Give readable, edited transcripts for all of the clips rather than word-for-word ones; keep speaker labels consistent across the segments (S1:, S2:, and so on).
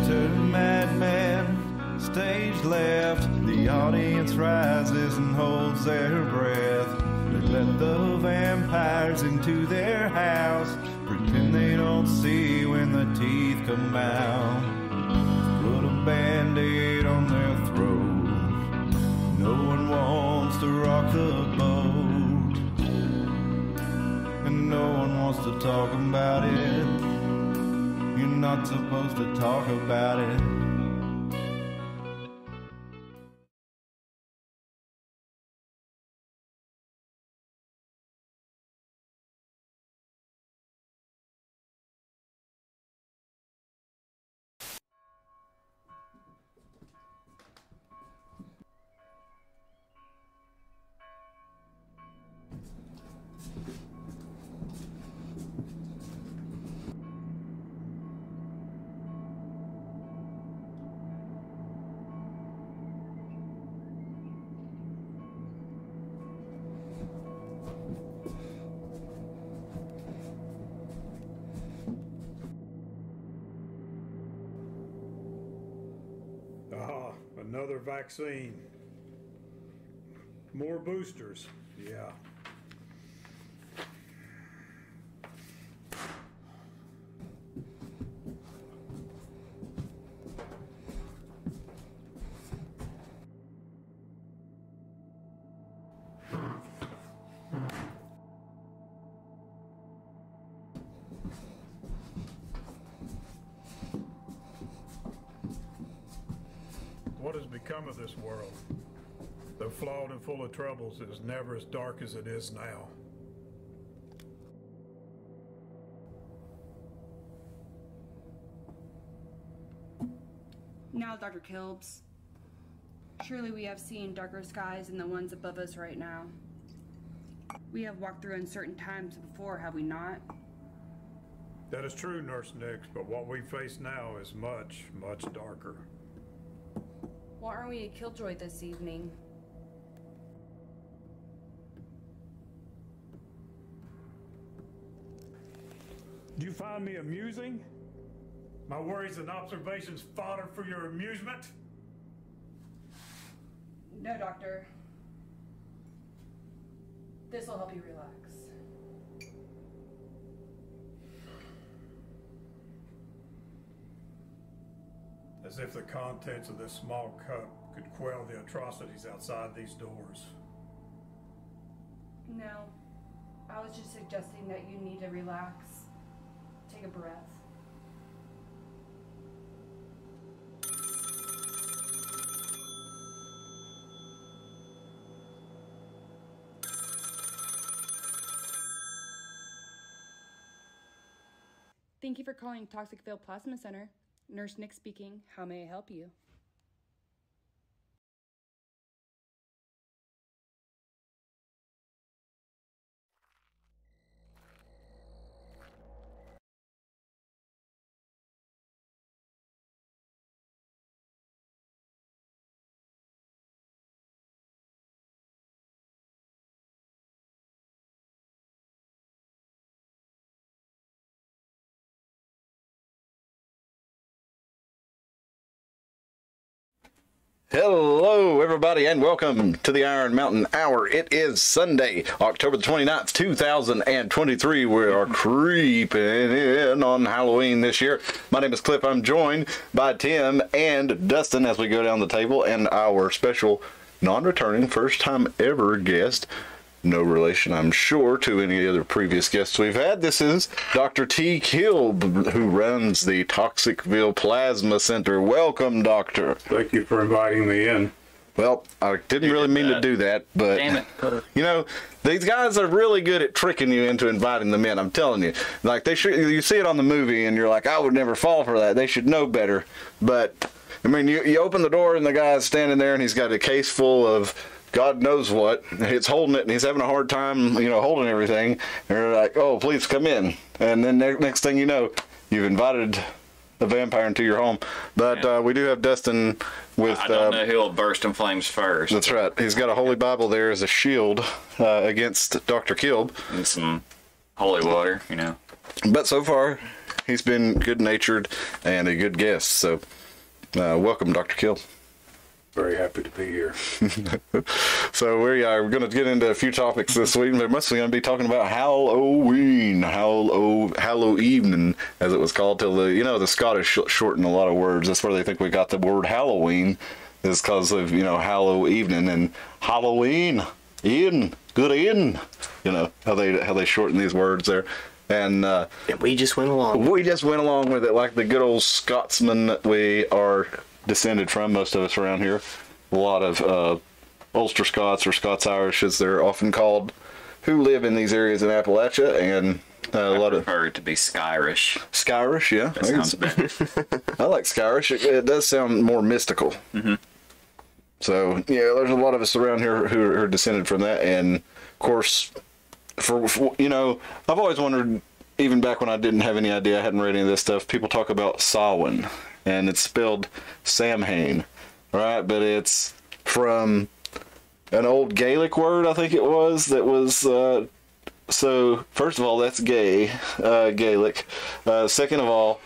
S1: to madman, stage left. The audience rises and holds their breath. They let the vampires into their house, pretend they don't see when the teeth come out. Put a band-aid on their throat. No one wants to rock the boat, and no one wants to talk about it. You're not supposed to talk about it.
S2: Another vaccine. More boosters. Yeah. What has become of this world? Though flawed and full of troubles, it is never as dark as it is now.
S3: Now, Dr. Kilbs, surely we have seen darker skies than the ones above us right now. We have walked through uncertain times before, have we not?
S2: That is true, Nurse Nix, but what we face now is much, much darker.
S3: Why aren't we at Killjoy this evening?
S2: Do you find me amusing? My worries and observations fodder for your amusement?
S3: No, Doctor. This will help you relax.
S2: As if the contents of this small cup could quell the atrocities outside these doors.
S3: No, I was just suggesting that you need to relax. Take a breath. Thank you for calling Toxicville Plasma Center. Nurse Nick speaking. How may I help you?
S4: Hello, everybody, and welcome to the Iron Mountain Hour. It is Sunday, October the 29th, 2023. We are creeping in on Halloween this year. My name is Cliff. I'm joined by Tim and Dustin as we go down the table, and our special non-returning, first-time ever guest. No relation, I'm sure, to any other previous guests we've had. This is Dr. T. Kilb, who runs the Toxicville Plasma Center. Welcome, Doctor.
S2: Thank you for inviting me in.
S4: Well, I didn't really mean to do that, but,
S5: Damn it.
S4: you know, these guys are really good at tricking you into inviting them in, I'm telling you. Like, they should, you see it on the movie, and you're like, I would never fall for that. They should know better. But, I mean, you open the door, and the guy's standing there, and he's got a case full of God knows what. He's holding it, and he's having a hard time, you know, holding everything. And you're like, oh, please come in. And then next thing you know, you've invited a vampire into your home. But we do have Dustin with...
S5: I don't know who will burst in flames first.
S4: That's right. He's got a holy Bible there as a shield against Dr. Kilb.
S5: And some holy water, you know.
S4: But so far, he's been good-natured and a good guest. So, welcome, Dr. Kilb.
S2: Very happy to be here.
S4: So we are going to get into a few topics this week. We're mostly going to be talking about Halloween, Hallow evening, as it was called. Till the Scottish shorten a lot of words. That's where they think we got the word Halloween, is because of Hallow evening and Halloween, Ian, good Ian. How they shorten these words there. And
S6: we just went along.
S4: We just went along with it like the good old Scotsmen that we are descended from, most of us around here. A lot of Ulster Scots, or Scots-Irish as they're often called, who live in these areas in Appalachia, and a lot of...
S5: I prefer it to be Skyrish.
S4: Skyrish, yeah.
S5: That sounds better.
S4: I like Skyrish. It does sound more mystical.
S5: Mm-hmm.
S4: So, yeah, there's a lot of us around here who are descended from that, and, of course, for I've always wondered, even back when I didn't have any idea, I hadn't read any of this stuff, people talk about Samhain. And it's spelled Samhain, right? But it's from an old Gaelic word, I think it was, that was, so, first of all, that's Gaelic. Second of all,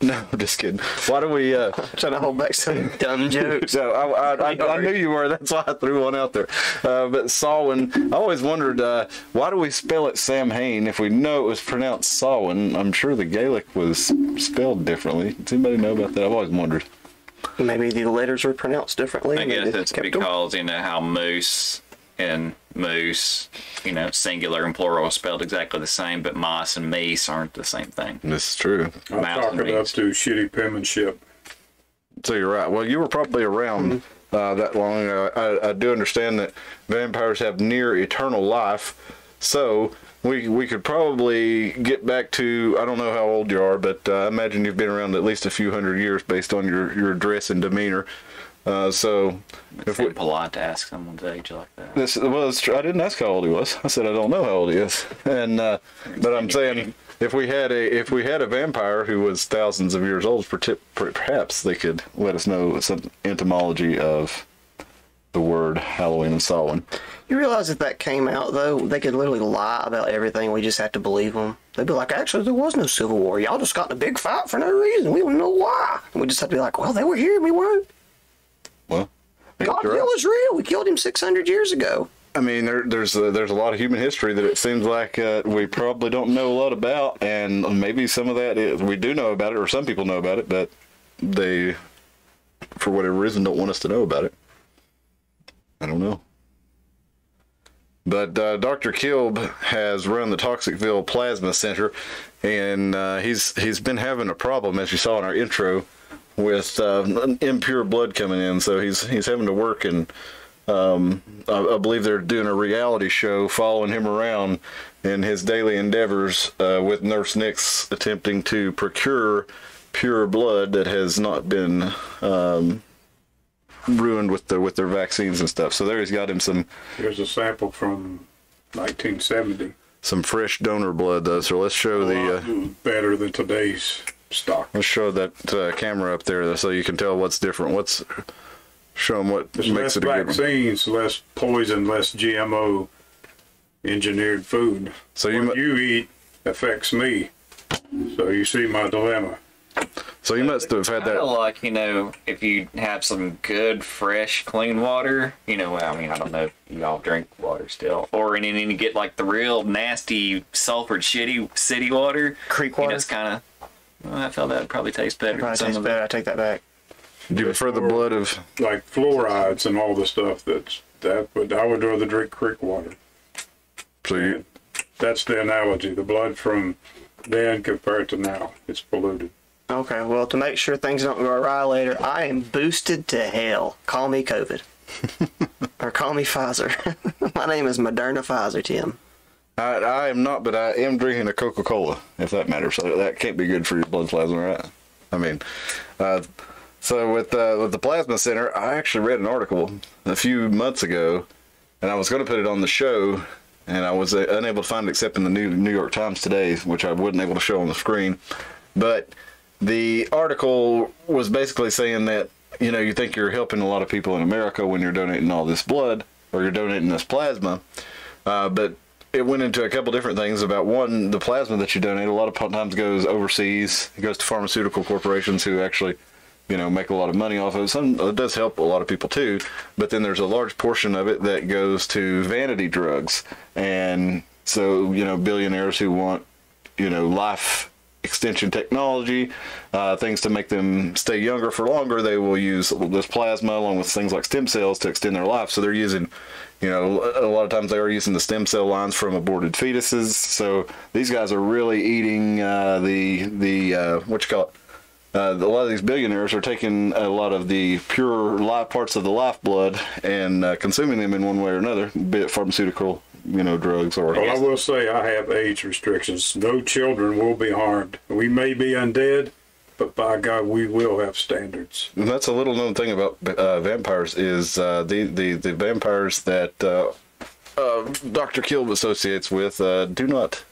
S4: no, just kidding. Why do we,
S6: Trying to hold back some dumb jokes.
S4: So I knew you were, that's why I threw one out there. But Samhain, I always wondered, why do we spell it Samhain if we know it was pronounced Samhain? I'm sure the Gaelic was spelled differently. Does anybody know about that? I've always wondered.
S6: Maybe the letters were pronounced differently.
S5: I guess it's because, how moose and moose, singular and plural are spelled exactly the same, but moss and meese aren't the same thing.
S4: This is true.
S2: I'm talking up to shitty penmanship.
S4: So you're right. Well, you were probably around that long. I do understand that vampires have near eternal life, so we could probably get back to, I don't know how old you are, but I imagine you've been around at least a few hundred years based on your dress and demeanor. So
S5: if it's polite to ask someone's age like that.
S4: I didn't ask how old he was. I said I don't know how old he is. And but I'm saying if we had a vampire who was thousands of years old, perhaps they could let us know some etymology of the word Halloween and Samhain.
S6: You realize if that came out, though, they could literally lie about everything. We just have to believe them. They'd be like, actually, there was no Civil War. Y'all just got in a big fight for no reason. We don't know why. And we just have to be like, well, they were here and we weren't.
S4: Well,
S6: Godzilla was real. We killed him 600 years ago.
S4: I mean, there's a lot of human history that it seems like we probably don't know a lot about, and maybe some of that we do know about it, or some people know about it, but they, for whatever reason, don't want us to know about it. I don't know. But Dr. Kilb has run the Toxicville Plasma Center, and he's been having a problem, as you saw in our intro, with impure blood coming in. So he's having to work, and I believe they're doing a reality show following him around in his daily endeavors with Nurse Nix attempting to procure pure blood that has not been ruined with their vaccines and stuff. So there he's got him some.
S2: Here's a sample from 1970.
S4: Some fresh donor blood, though. So let's show
S2: better than today's stock.
S4: Let's show that camera up there so you can tell what's different. Show them what
S2: There's
S4: makes it a good one.
S2: Less vaccines, less poison, less GMO engineered food.
S4: So
S2: what you eat affects me. So you see my dilemma.
S4: So you must have had that.
S5: Like, if you have some good, fresh, clean water, I don't know if y'all drink water still. Or and then you get like the real nasty, sulfured, shitty city water.
S6: Creek water.
S5: It's kind of, I felt that would probably taste better.
S6: Probably tastes better. I take that back.
S4: Do you prefer the blood of
S2: like fluorides and all the stuff but I would rather drink creek water.
S4: So
S2: that's the analogy. The blood from then compared to now, it's polluted.
S6: Okay, well, to make sure things don't go awry later, I am boosted to hell. Call me COVID. Or call me Pfizer. My name is Moderna Pfizer, Tim.
S4: I am not, but I am drinking a Coca-Cola, if that matters. So that can't be good for your blood plasma, right? I mean, so with the Plasma Center, I actually read an article a few months ago, and I was going to put it on the show, and I was unable to find it except in the New York Times today, which I wasn't able to show on the screen. But the article was basically saying that, you think you're helping a lot of people in America when you're donating all this blood, or you're donating this plasma, but it went into a couple different things. About one, the plasma that you donate a lot of times goes overseas. It goes to pharmaceutical corporations who actually, make a lot of money off of it. It does help a lot of people too, but then there's a large portion of it that goes to vanity drugs. And so, billionaires who want, life extension technology, things to make them stay younger for longer, they will use this plasma along with things like stem cells to extend their life. So they're using, a lot of times they are using the stem cell lines from aborted fetuses. So these guys are really eating a lot of these billionaires are taking a lot of the pure live parts of the lifeblood and consuming them in one way or another, be it pharmaceutical, drugs or.
S2: Well, I will say I have age restrictions. No children will be harmed. We may be undead, but by God, we will have standards.
S4: And that's a little known thing about vampires is the vampires that Dr. Kilb associates with do not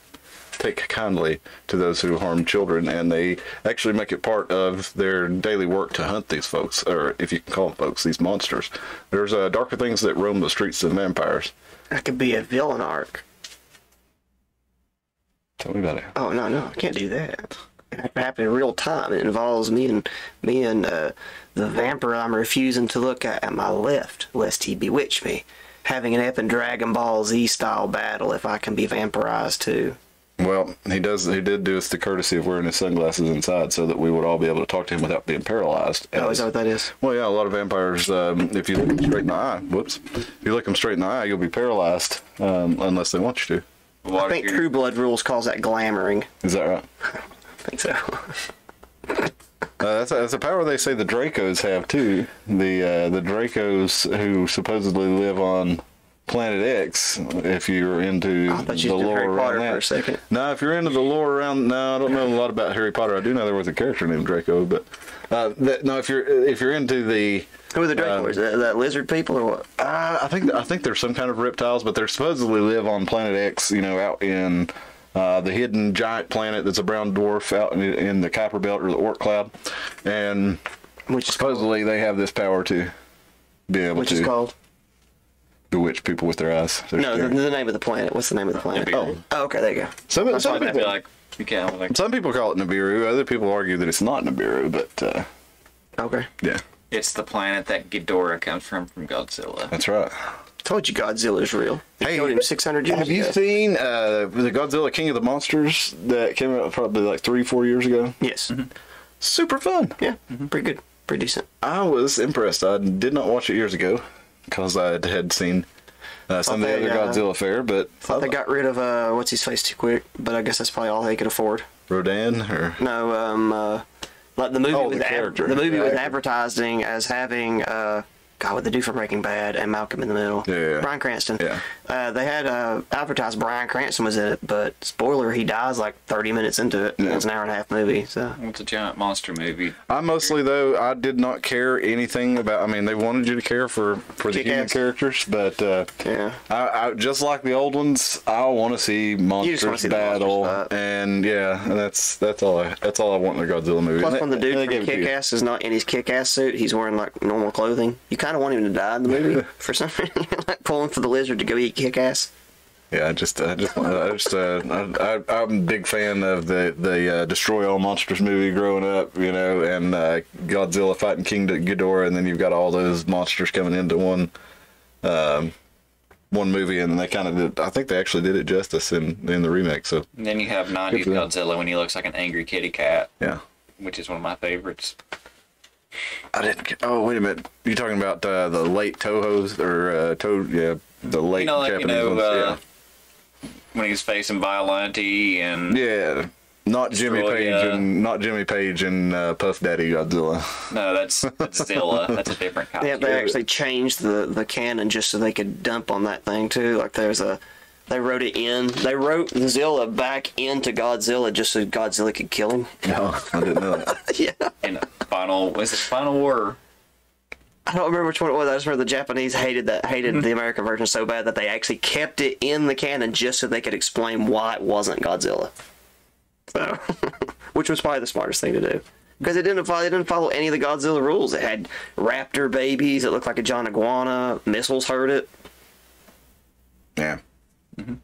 S4: take kindly to those who harm children, and they actually make it part of their daily work to hunt these folks, or if you can call them folks, these monsters. There's darker things that roam the streets than vampires.
S6: That could be a villain arc.
S4: Tell me about it.
S6: Oh, no, I can't do that. It has to happen in real time. It involves me and the vampire I'm refusing to look at my left, lest he bewitch me. Having an epic Dragon Ball Z style battle if I can be vampirized too. Well,
S4: he did do us the courtesy of wearing his sunglasses inside so that we would all be able to talk to him without being paralyzed.
S6: Oh, is that what that is?
S4: Well, yeah, a lot of vampires, if you look them straight in the eye, if you look them straight in the eye, you'll be paralyzed, unless they want you to.
S6: I think True Blood Rules calls that glamoring.
S4: Is that right?
S6: I think so.
S4: That's a power they say the Dracos have too. The Dracos who supposedly live on Planet X, if you're into the lore around that. For a second. No, if you're into the lore around, no, I don't know a lot about Harry Potter. I do know there was a character named Draco, but if you're into the
S6: who are the Dracos? That lizard people or what?
S4: I think there's some kind of reptiles, but they supposedly live on Planet X. Out in the hidden giant planet that's a brown dwarf out in the Kuiper Belt or the Oort Cloud, and supposedly they have this power to be able to.
S6: Which is called.
S4: Bewitch people with their eyes.
S6: No, the name of the planet. What's the name of the planet?
S5: Nibiru.
S6: Oh, okay, there you go.
S4: Some people
S5: some
S4: people call it Nibiru. Other people argue that it's not Nibiru, but
S6: okay.
S4: Yeah.
S5: It's the planet that Ghidorah comes from Godzilla.
S4: That's right.
S6: Told you Godzilla's real. They killed him 600 years ago.
S4: Have you seen the Godzilla King of the Monsters that came out probably like 3-4 years ago?
S6: Yes.
S4: Mm-hmm. Super fun.
S6: Yeah, pretty good. Pretty decent.
S4: I was impressed. I did not watch it years ago because I had seen some of the other Godzilla fare, but
S6: thought they got rid of what's his face too quick. But I guess that's probably all they could afford.
S4: Rodan or
S6: no, like the movie was advertising as having God, what they do for Breaking Bad and Malcolm in the Middle.
S4: Yeah.
S6: Bryan Cranston.
S4: Yeah.
S6: They had advertised Bryan Cranston was in it, but spoiler, he dies like 30 minutes into it. Yeah. It's an hour-and-a-half movie. So
S5: it's a giant monster movie.
S4: I mostly, though, I did not care anything about. I mean, they wanted you to care for the human characters, but
S6: yeah,
S4: I just like the old ones. I want to see monsters battle, and yeah, that's all I want in a Godzilla movie.
S6: Plus, when the dude from Kick-Ass is not in his Kick-Ass suit, he's wearing like normal clothing. You kind of want him to die in the movie for some reason, like pulling for the lizard to go eat Kick-Ass.
S4: Yeah, I'm a big fan of the Destroy All Monsters movie growing up, and Godzilla fighting King Ghidorah, and then you've got all those monsters coming into one movie, and they kind of did. I think they actually did it justice in the remake. So
S5: and then you have 90s Godzilla when he looks like an angry kitty cat.
S4: Yeah,
S5: which is one of my favorites.
S4: I didn't. Oh, wait a minute. You talking about the late Toho's or the late Japanese ones? Yeah.
S5: When he's facing Biollante and
S4: not Jimmy Page and Puff Daddy Godzilla.
S5: No, that's Zilla. That's a different kind.
S6: Yeah, they actually changed the canon just so they could dump on that thing too. Like they wrote it in. They wrote Zilla back into Godzilla just so Godzilla could kill him.
S4: No, I didn't know that.
S6: Yeah.
S5: In Final War.
S6: I don't remember which one it was. I just remember the Japanese hated the American version so bad that they actually kept it in the canon just so they could explain why it wasn't Godzilla. So, which was probably the smartest thing to do. Because it didn't follow any of the Godzilla rules. It had raptor babies. It looked like a giant iguana. Missiles hurt it.
S4: Yeah.
S5: Mm-hmm.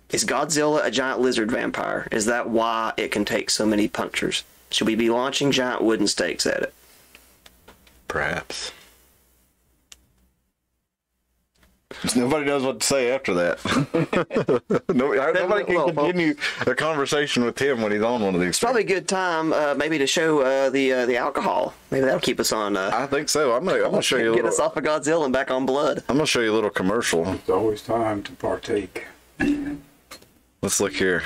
S6: Is Godzilla a giant lizard vampire? Is that why it can take so many punctures? Should we be launching giant wooden stakes at it?
S4: Perhaps. Nobody knows what to say after that. Nobody can continue a conversation with him when he's on one of these.
S6: It's probably a good time, maybe to show the alcohol. Maybe that'll keep us on.
S4: I think so. I'm gonna show you a
S6: get
S4: little.
S6: us off of Godzilla and back on blood.
S4: I'm gonna show you a little commercial.
S2: It's always time to partake.
S4: Let's look here.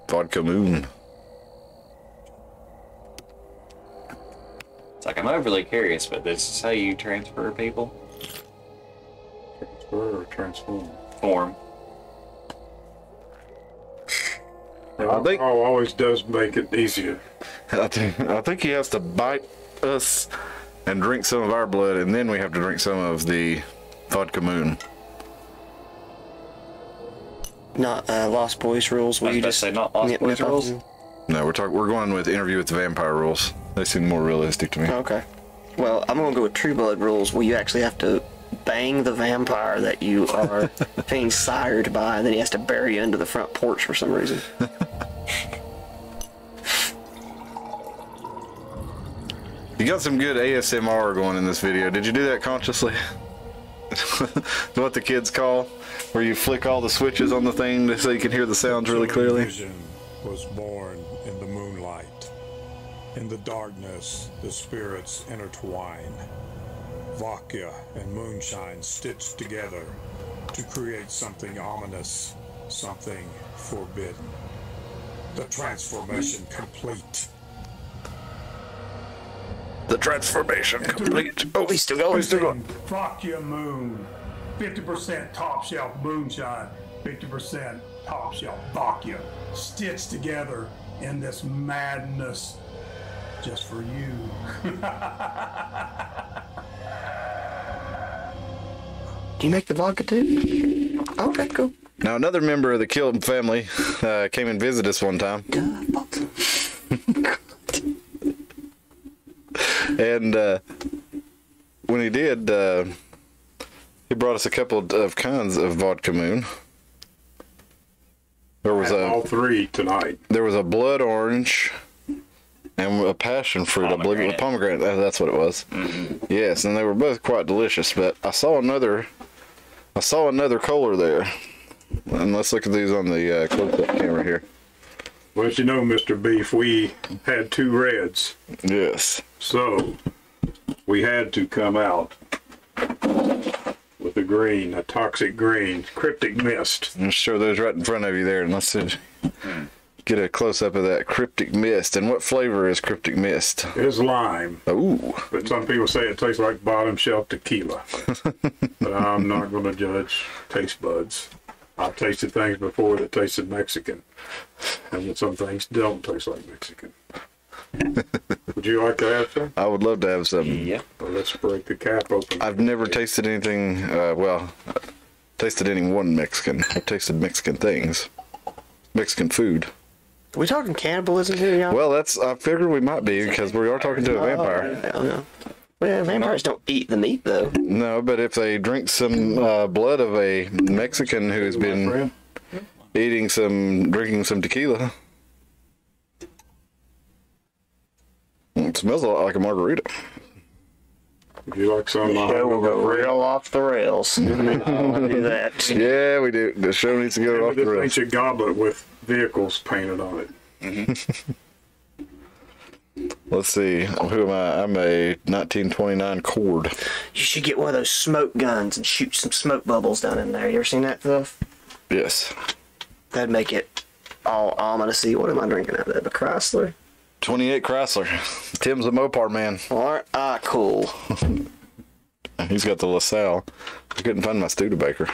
S4: Vodka Moon.
S5: It's like I'm overly curious, but this is how you transfer people?
S2: Transfer or transform?
S5: Form.
S2: I think always does make it easier.
S4: I think he has to bite us and drink some of our blood, and then we have to drink some of the Vodka Moon.
S6: Not Lost Boys rules.
S5: I was about to say not Lost Boys rules.
S4: No, we're going with Interview with the Vampire rules. They seem more realistic to me.
S6: Okay. Well, I'm gonna go with True Blood rules, where you actually have to bang the vampire that you are being sired by, and then he has to bury you into the front porch for some reason.
S4: You got some good ASMR going in this video. Did you do that consciously? What the kids call, where you flick all the switches on the thing so you can hear the sounds really clearly?
S7: Vision was born in the moonlight. In the darkness, the spirits intertwine. Vodka and moonshine stitched together to create something ominous, something forbidden. The transformation complete.
S4: The transformation complete. Oh,
S6: We still going.
S7: Vodka Moon. 50% top shelf moonshine, 50% top shelf vodka, stitched together in this madness just for you.
S6: Do you make the vodka too? Okay, cool.
S4: Now, another member of the Kilb family came and visited us one time. And when he did, he brought us a couple of kinds of Vodka Moon. There was
S2: all three tonight.
S4: There was a blood orange and a passion fruit. I believe it was pomegranate. That's what it was. Mm-hmm. Yes, and they were both quite delicious. But I saw another color there. And let's look at these on the close-up camera here.
S2: Well, as you know, Mr. Beef, we had two reds.
S4: Yes.
S2: So we had to come out with a green, a toxic green, cryptic mist.
S4: I'll show those right in front of you there, and let's get a close-up of that cryptic mist. And what flavor is cryptic mist?
S2: It's lime.
S4: Ooh.
S2: But some people say it tastes like bottom shelf tequila. But I'm not going to judge taste buds. I've tasted things before that tasted Mexican. And some things don't taste like Mexican. Would you like to have some?
S4: I would love to have some.
S5: Yeah.
S2: Well, let's break the cap open.
S4: I've never tasted anything, tasted any one Mexican. I've tasted Mexican things. Mexican food.
S6: Are we talking cannibalism here, y'all?
S4: Well, I figured we might be, because we are talking to a vampire.
S6: Yeah. Well, vampires don't eat the meat, though.
S4: No, but if they drink some blood of a Mexican who has been drinking some tequila, it smells a lot like a margarita.
S2: Would you like some?
S6: The show will go real off the rails. I'll do that.
S4: Yeah, we do. The show needs to go off the
S2: This
S4: rails.
S2: ancient goblet with vehicles painted on it.
S5: Mm-hmm.
S4: Let's see. Who am I? I'm a 1929 Cord.
S6: You should get one of those smoke guns and shoot some smoke bubbles down in there. You ever seen that stuff?
S4: Yes.
S6: That'd make it all ominous-y. What am I drinking out of that? A Chrysler?
S4: 28 Chrysler. Tim's a Mopar man.
S6: Aren't I cool?
S4: He's got the LaSalle. I couldn't find my Studebaker.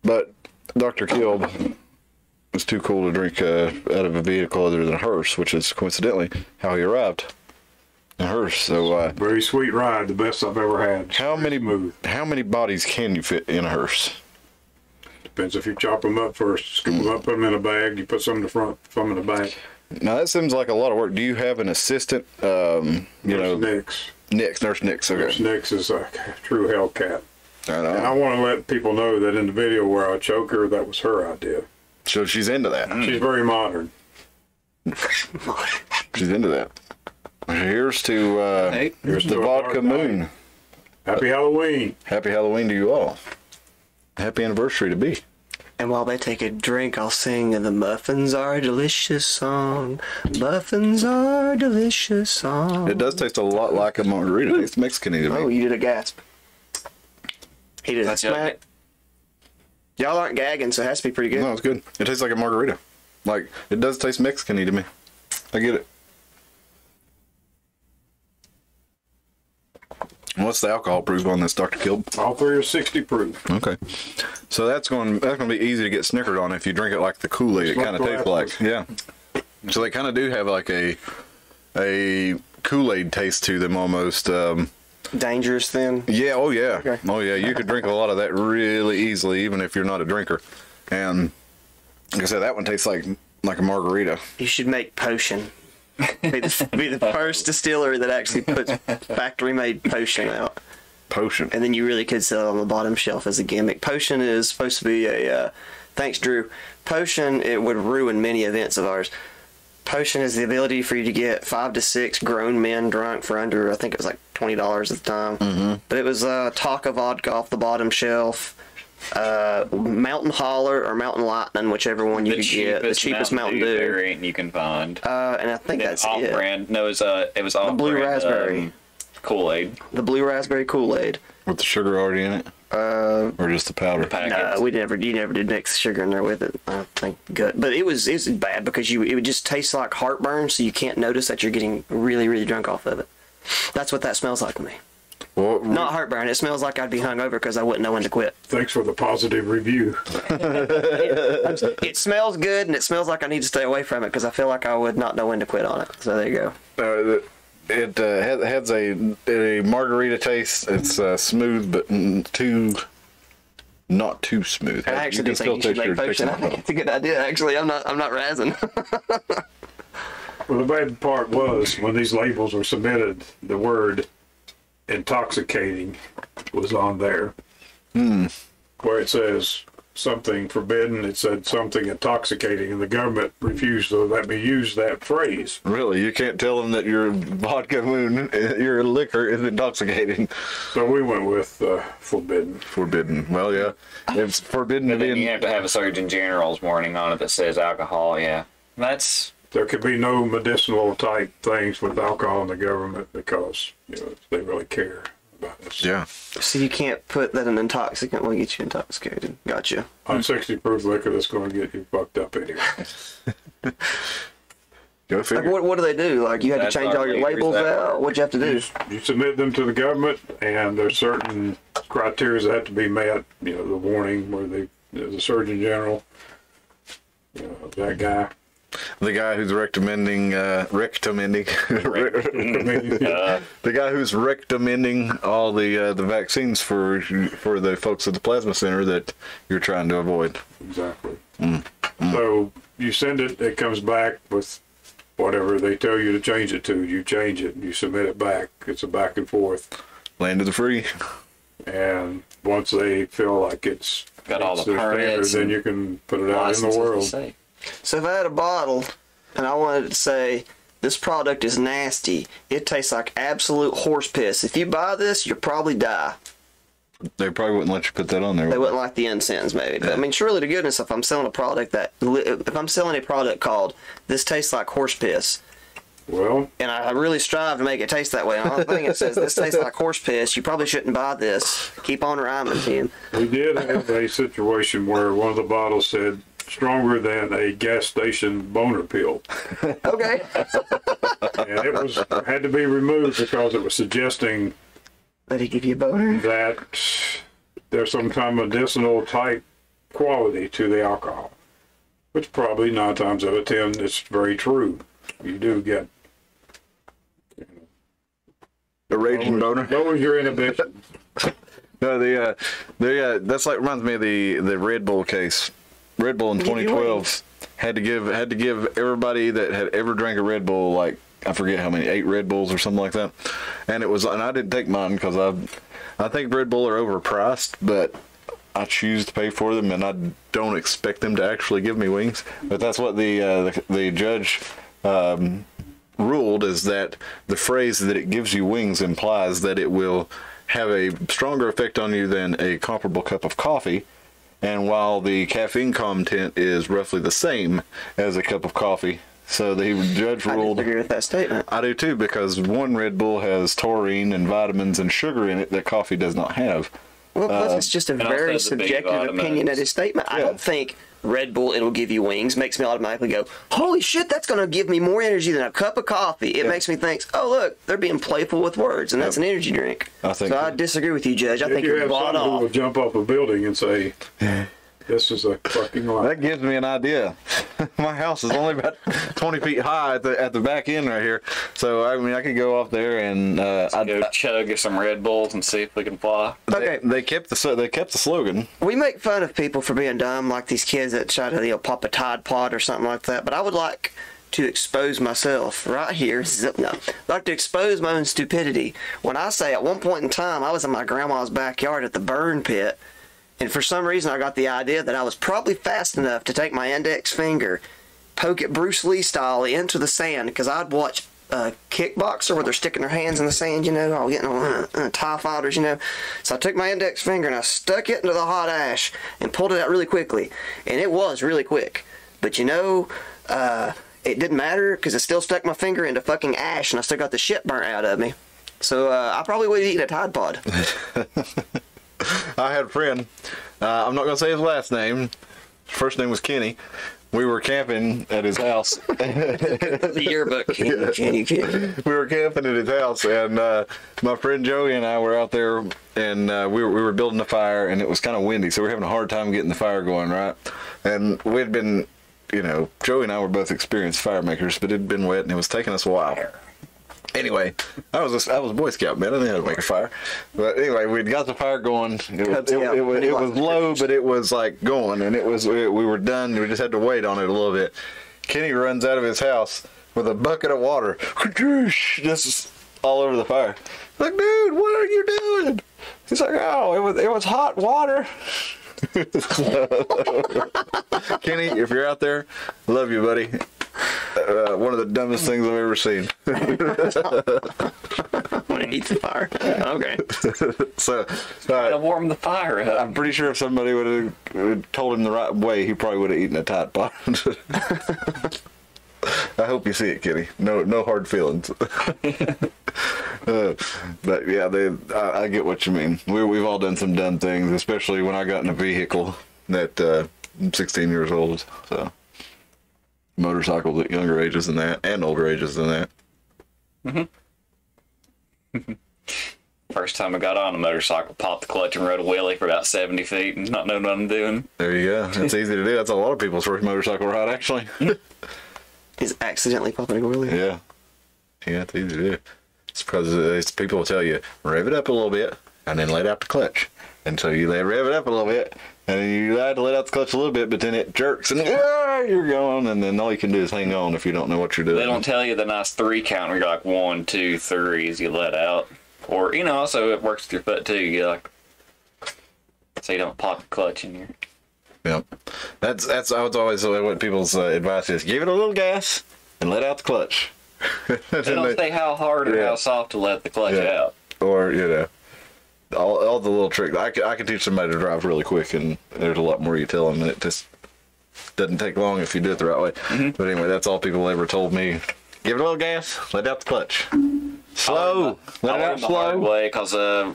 S4: But Dr. Kilb was too cool to drink out of a vehicle other than a hearse, which is coincidentally how he arrived. A hearse. So
S2: Very sweet ride, the best I've ever had.
S4: how many bodies can you fit in a hearse?
S2: Depends if you chop them up first, scoop them up, put them in a bag. You put some in the front, some in the back.
S4: Now that seems like a lot of work. Do you have an assistant?
S2: Nurse
S4: Nurse Nix. Okay.
S2: Nurse Nix is a true Hellcat.
S4: Right on.
S2: And I want to let people know that in the video where I choke her, that was her idea.
S4: So she's into that.
S2: She's very modern.
S4: She's into that. Here's to
S2: Here's
S4: the
S2: to a
S4: Vodka
S2: dark night.
S4: Moon.
S2: Happy Halloween.
S4: Happy Halloween to you all. Happy anniversary to be.
S6: And while they take a drink, I'll sing the Muffins Are Delicious song. Muffins are delicious song.
S4: It does taste a lot like a margarita. It's Mexican to me.
S6: Oh, you did a gasp. He did a
S5: That's
S6: smack.
S5: it.
S6: Y'all aren't gagging, so it has to be pretty good.
S4: No, it's good. It tastes like a margarita. Like, it does taste Mexican to me. I get it. What's the alcohol proof on this, Dr. Kilb?
S2: All three are 60 proof.
S4: Okay. So that's going to be easy to get snickered on if you drink it like the Kool-Aid. It
S2: It's
S4: kind of
S2: like
S4: tastes like. Yeah. So they kind of do have like a Kool-Aid taste to them almost.
S6: Dangerous then.
S4: Yeah, oh yeah.
S6: Okay.
S4: Oh yeah, you could drink a lot of that really easily even if you're not a drinker. And like I said, that one tastes like a margarita.
S6: You should make potion. Be the first distillery that actually puts factory-made potion out.
S4: Potion.
S6: And then you really could sell it on the bottom shelf as a gimmick. Potion is supposed to be a, thanks Drew, Potion, it would ruin many events of ours. Potion is the ability for you to get 5 to 6 grown men drunk for under, I think it was like $20 at the time. Mm-hmm. But it was Taka vodka off the bottom shelf, Mountain Holler or Mountain Lightning, whichever one you could get. The cheapest Mountain Dew
S5: variant you can find.
S6: And I think that's it.
S5: Off-brand. No, it was off-brand.
S6: Blue Raspberry.
S5: Kool-Aid.
S6: The Blue Raspberry Kool-Aid.
S4: With the sugar already in it? Or just the powder?
S5: Packets.
S6: No, you never did mix sugar in there with it. I think good, but it was bad because it would just taste like heartburn, so you can't notice that you're getting really, really drunk off of it. That's what that smells like to me.
S4: Well,
S6: Not heartburn. It smells like I'd be hungover because I wouldn't know when to quit.
S2: Thanks for the positive review.
S6: It smells good, and it smells like I need to stay away from it because I feel like I would not know when to quit on it. So there you go.
S4: It has a margarita taste. It's smooth, but not too smooth.
S6: I actually do think you should make potion. I think it's a good idea. Actually, I'm not razzing.
S2: Well, the bad part was when these labels were submitted, the word intoxicating was on there. Where it says something forbidden, it said something intoxicating, and the government refused to let me use that phrase.
S4: Really? You can't tell them that your vodka moon, your liquor is intoxicating.
S2: So we went with forbidden.
S4: Forbidden. Well, yeah. It's forbidden to
S5: And
S4: be
S5: then you have to have a Surgeon General's warning on it that says alcohol, yeah. That's...
S2: There could be no medicinal type things with alcohol in the government because they really care about this.
S4: Yeah.
S6: So you can't put that an intoxicant will get you intoxicated. Gotcha.
S2: On 60 proof liquor that's going to get you fucked up anyway.
S4: Go
S6: Like
S4: figure.
S6: what do they do? Like you had to
S5: That's
S6: change
S5: our
S6: all your
S5: flavors
S6: labels
S5: that
S6: out? What'd you have to do?
S2: You submit them to the government, and there's certain criteria that have to be met. The warning where the Surgeon General, that guy.
S4: The guy who's recommending the guy who's recommending all the vaccines for the folks at the plasma center that you're trying to avoid.
S2: Exactly. So you send it, it comes back with whatever they tell you to change it to. You change it, you submit it back. It's a back and forth.
S4: Land of the free.
S2: And once they feel like it's
S5: Got all the
S2: their standard,
S5: permits
S2: then
S5: and
S2: you can put it out in the
S5: licenses
S2: world.
S5: to say.
S6: So if I had a bottle and I wanted to say this product is nasty, it tastes like absolute horse piss. If you buy this, you'll probably die.
S4: They probably wouldn't let you put that on there.
S6: They wouldn't like the incense, maybe. But I mean, surely to goodness, if I'm selling a product called "This tastes like horse piss,"
S2: Well,
S6: and I really strive to make it taste that way, and the thing it says "This tastes like horse piss," you probably shouldn't buy this. Keep on rhyming, Tim.
S2: we did have a situation where one of the bottles said stronger than a gas station boner pill.
S6: Okay.
S2: And it had to be removed because it was suggesting
S6: Did he give you a boner?
S2: that there's some kind of medicinal type quality to the alcohol, which probably 9 times out of 10 is very true. You do get
S4: The raging boner.
S2: lowers your inhibition.
S4: No, that's like reminds me of the Red Bull case. Red Bull in
S6: Give you
S4: 2012. Had to give everybody that had ever drank a Red Bull, like, I forget how many, 8 Red Bulls or something like that. And I didn't take mine because I think Red Bull are overpriced, but I choose to pay for them, and I don't expect them to actually give me wings. But that's what the judge ruled, is that the phrase that it gives you wings implies that it will have a stronger effect on you than a comparable cup of coffee. And while the caffeine content is roughly the same as a cup of coffee, so the judge ruled.
S6: I disagree with that statement.
S4: I do too, because one Red Bull has taurine and vitamins and sugar in it that coffee does not have.
S6: Well, plus it's just a very
S5: also the B
S6: subjective
S5: vitamins.
S6: opinionated statement. I don't think Red Bull, it'll give you wings, makes me automatically go, holy shit, that's going to give me more energy than a cup of coffee. It makes me think, oh, look, they're being playful with words, and that's an energy drink.
S4: I
S6: disagree with you, Judge. I
S2: If
S6: think
S2: you
S6: you're
S2: have
S6: bought
S2: someone who will
S6: off.
S2: jump off a building and say, this is a fucking lie.
S4: That gives me an idea. My house is only about 20 feet high at the back end right here, so I mean I could go off there and
S5: Go chug some Red Bulls and see if we can fly.
S6: Okay.
S4: They kept the slogan.
S6: We make fun of people for being dumb, like these kids that try to pop a Tide Pod or something like that, but I would like to expose myself right here. No, I'd like to expose my own stupidity. When I say at one point in time I was in my grandma's backyard at the burn pit, and for some reason I got the idea that I was probably fast enough to take my index finger, poke it Bruce Lee style into the sand, because I'd watch a kickboxer where they're sticking their hands in the sand, all getting on TIE fighters, So I took my index finger and I stuck it into the hot ash and pulled it out really quickly. And it was really quick. But it didn't matter because it still stuck my finger into fucking ash and I still got the shit burnt out of me. So I probably would have eaten a Tide Pod.
S4: I had a friend. I'm not gonna say his last name. First name was Kenny. We were camping at his house.
S6: The yearbook. Kenny.
S4: We were camping at his house, and my friend Joey and I were out there, and we were building a fire, and it was kind of windy, so we were having a hard time getting the fire going, right? And we'd been, Joey and I were both experienced fire makers, but it had been wet, and it was taking us a while. Anyway, I was a Boy Scout, man. I didn't know how to make a fire. But anyway, we'd got the fire going. It was low, but it was like going, and we were done. We just had to wait on it a little bit. Kenny runs out of his house with a bucket of water, just all over the fire. Like, dude, what are you doing? He's like, oh, it was hot water. Kenny, if you're out there, love you, buddy. One of the dumbest things I've ever seen.
S6: When it eats the fire. Okay.
S4: So,
S5: Gotta warm the fire up.
S4: I'm pretty sure if somebody would have told him the right way, he probably would have eaten a Tide Pod. I hope you see it, Kenny. No hard feelings. But yeah, I get what you mean. We've all done some dumb things, especially when I got in a vehicle at I'm 16 years old. So motorcycles at younger ages than that, and older ages than that.
S5: Mm-hmm. First time I got on a motorcycle, popped the clutch and rode a wheelie for about 70 feet and not knowing what I'm doing.
S4: There you go. It's easy to do. That's a lot of people's first motorcycle ride, actually.
S6: Is accidentally popping a wheelie.
S4: Yeah, it's easy to do. It's because people will tell you, rev it up a little bit, and then let out the clutch. And so you rev it up a little bit, and then you have to let out the clutch a little bit, but then it jerks, and you're going, and then all you can do is hang on if you don't know what you're doing.
S5: They don't tell you the nice 3 count where you're like 1, 2, 3 as you let out. Or, also it works with your foot too. You like, so you don't pop the clutch in here.
S4: Yep. That's always what people's advice is. Give it a little gas and let out the clutch.
S5: They don't say how hard or how soft to let the clutch out.
S4: Or, all the little tricks. I can teach somebody to drive really quick, and there's a lot more you tell them, and it just doesn't take long if you do it the right way. Mm-hmm. But anyway, that's all people ever told me. Give it a little gas, let out the clutch. Slow. Let it out slow.
S5: Hard way, because at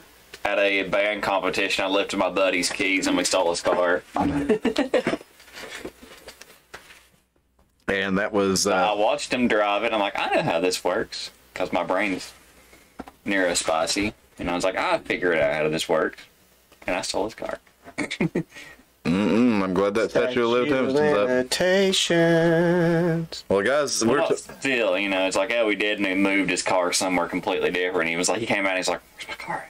S5: a band competition, I lifted my buddy's keys and we stole his car.
S4: And that was...
S5: I watched him drive it, and I'm like, I know how this works, because my brain's neurospicy. And I was like, I figured out how this works. And I stole his car.
S4: I'm glad that statue of limitations up.
S6: Limitations.
S4: Well, guys,
S5: Still, it's like, we did, and he moved his car somewhere completely different. He was like, he came out, and he's like, where's my car?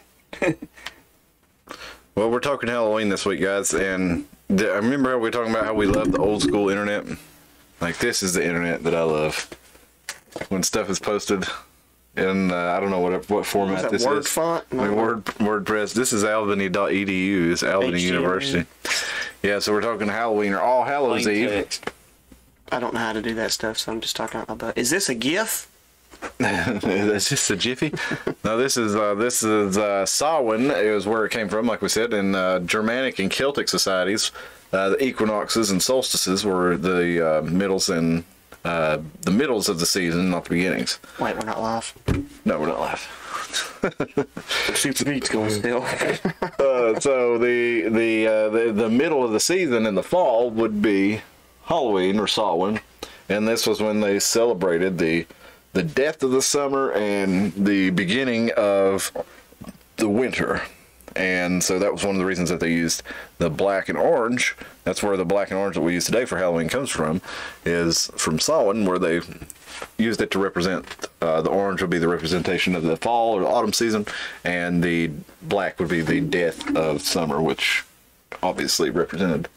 S4: Well, we're talking Halloween this week, guys, and I remember we were talking about how we love the old school internet. Like, this is the internet that I love. When stuff is posted in, I don't know what format this
S6: Word
S4: is.
S6: font?
S4: I mean, WordPress. This is albany.edu. It's Albany University. Yeah, so we're talking Halloween or All Hallows
S5: Plain
S4: Eve.
S5: text.
S6: I don't know how to do that stuff, so I'm just talking out my butt. Is this a GIF?
S4: That's just a jiffy. No, this is Samhain is where it came from. Like we said, in Germanic and Celtic societies, the equinoxes and solstices were the middles and the middles of the season, not the beginnings.
S6: Wait, we're not live.
S4: No, we're not live.
S6: Super beats going still.
S4: So the middle of the season in the fall would be Halloween or Samhain, and this was when they celebrated the death of the summer and the beginning of the winter. And so that was one of the reasons that they used the black and orange. That's where the black and orange that we use today for Halloween comes from, is from Samhain, where they used it to represent, the orange would be the representation of the fall or the autumn season, and the black would be the death of summer, which obviously represented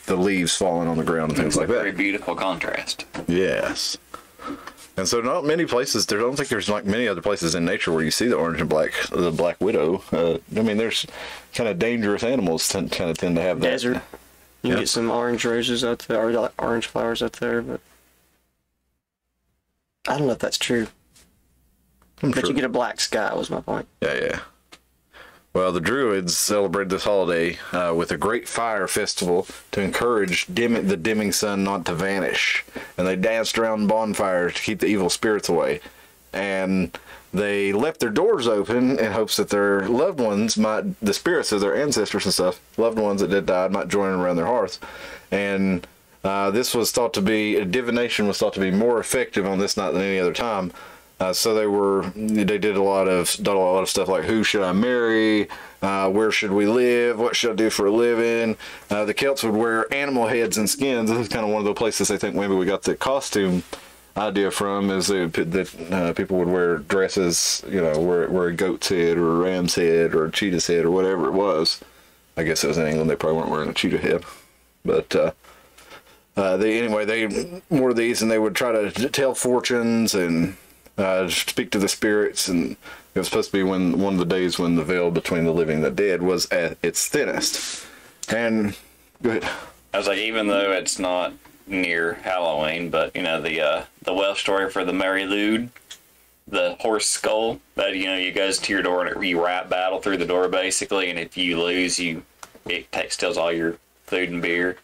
S4: the leaves falling on the ground and things like
S5: Very
S4: that.
S5: beautiful contrast.
S4: Yes. And so not many places, I don't think there's like many other places in nature where you see the orange and black, the black widow. I mean, there's kind of dangerous animals tend to have that.
S6: Desert. You
S4: Yeah.
S6: get some orange roses out there, or like orange flowers out there, but I don't know if that's true.
S4: I'm
S6: But
S4: sure.
S6: you get a black sky, was my point.
S4: Yeah. Well, the Druids celebrated this holiday with a great fire festival to encourage the dimming sun not to vanish. And they danced around bonfires to keep the evil spirits away. And they left their doors open in hopes that their loved ones the spirits of their ancestors and stuff, loved ones that did die, might join around their hearths. And this was thought to be, divination was thought to be more effective on this night than any other time. So they did a lot of stuff like, who should I marry, where should we live, what should I do for a living. The Celts would wear animal heads and skins. This is kind of one of the places they think maybe we got the costume idea from, is that people would wear dresses, wear a goat's head or a ram's head or a cheetah's head or whatever it was. I guess it was in England. They probably weren't wearing a cheetah head, but they wore these, and they would try to tell fortunes and speak to the spirits. And it was supposed to be one of the days when the veil between the living and the dead was at its thinnest. And go ahead.
S5: I was like, even though it's not near Halloween, but the Welsh story for the Mary Lwyd, the horse skull that you goes to your door and you rap battle through the door basically, and if you lose, it steals all your food and beer.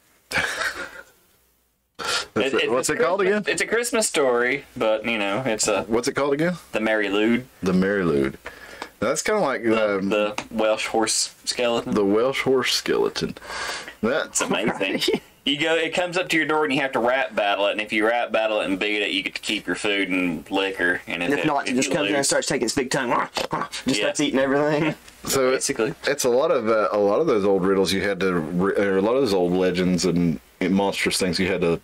S4: What's it called again?
S5: It's a Christmas story, but it's a
S4: What's it called again?
S5: the Mary Lwyd,
S4: The Mary Lwyd. That's kind of like
S5: the Welsh horse skeleton.
S4: the Welsh horse skeleton.
S5: It's amazing. It comes up to your door and you have to rap battle it, and if you rap battle it and beat it, you get to keep your food and liquor. And
S6: If not, it just comes in and starts taking its big tongue, just starts eating everything.
S4: So
S5: basically,
S4: it's a lot of those old riddles you had to, or a lot of those old legends and monstrous things you had to,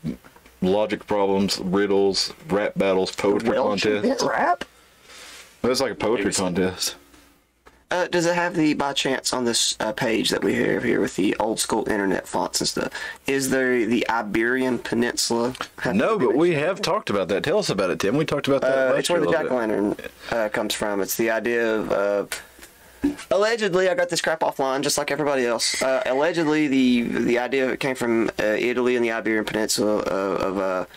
S4: logic problems, riddles, rap battles, poetry contests.
S6: Rap?
S4: It was like a poetry contest.
S6: Does it have by chance on this page that we have here with the old school internet fonts and stuff, is there the Iberian Peninsula?
S4: No, but we have talked about that. Tell us about it, Tim. We talked about that.
S6: It's where the jack-o'-lantern comes from. It's the idea of, allegedly, I got this crap offline just like everybody else. Allegedly, the idea of it came from Italy and the Iberian Peninsula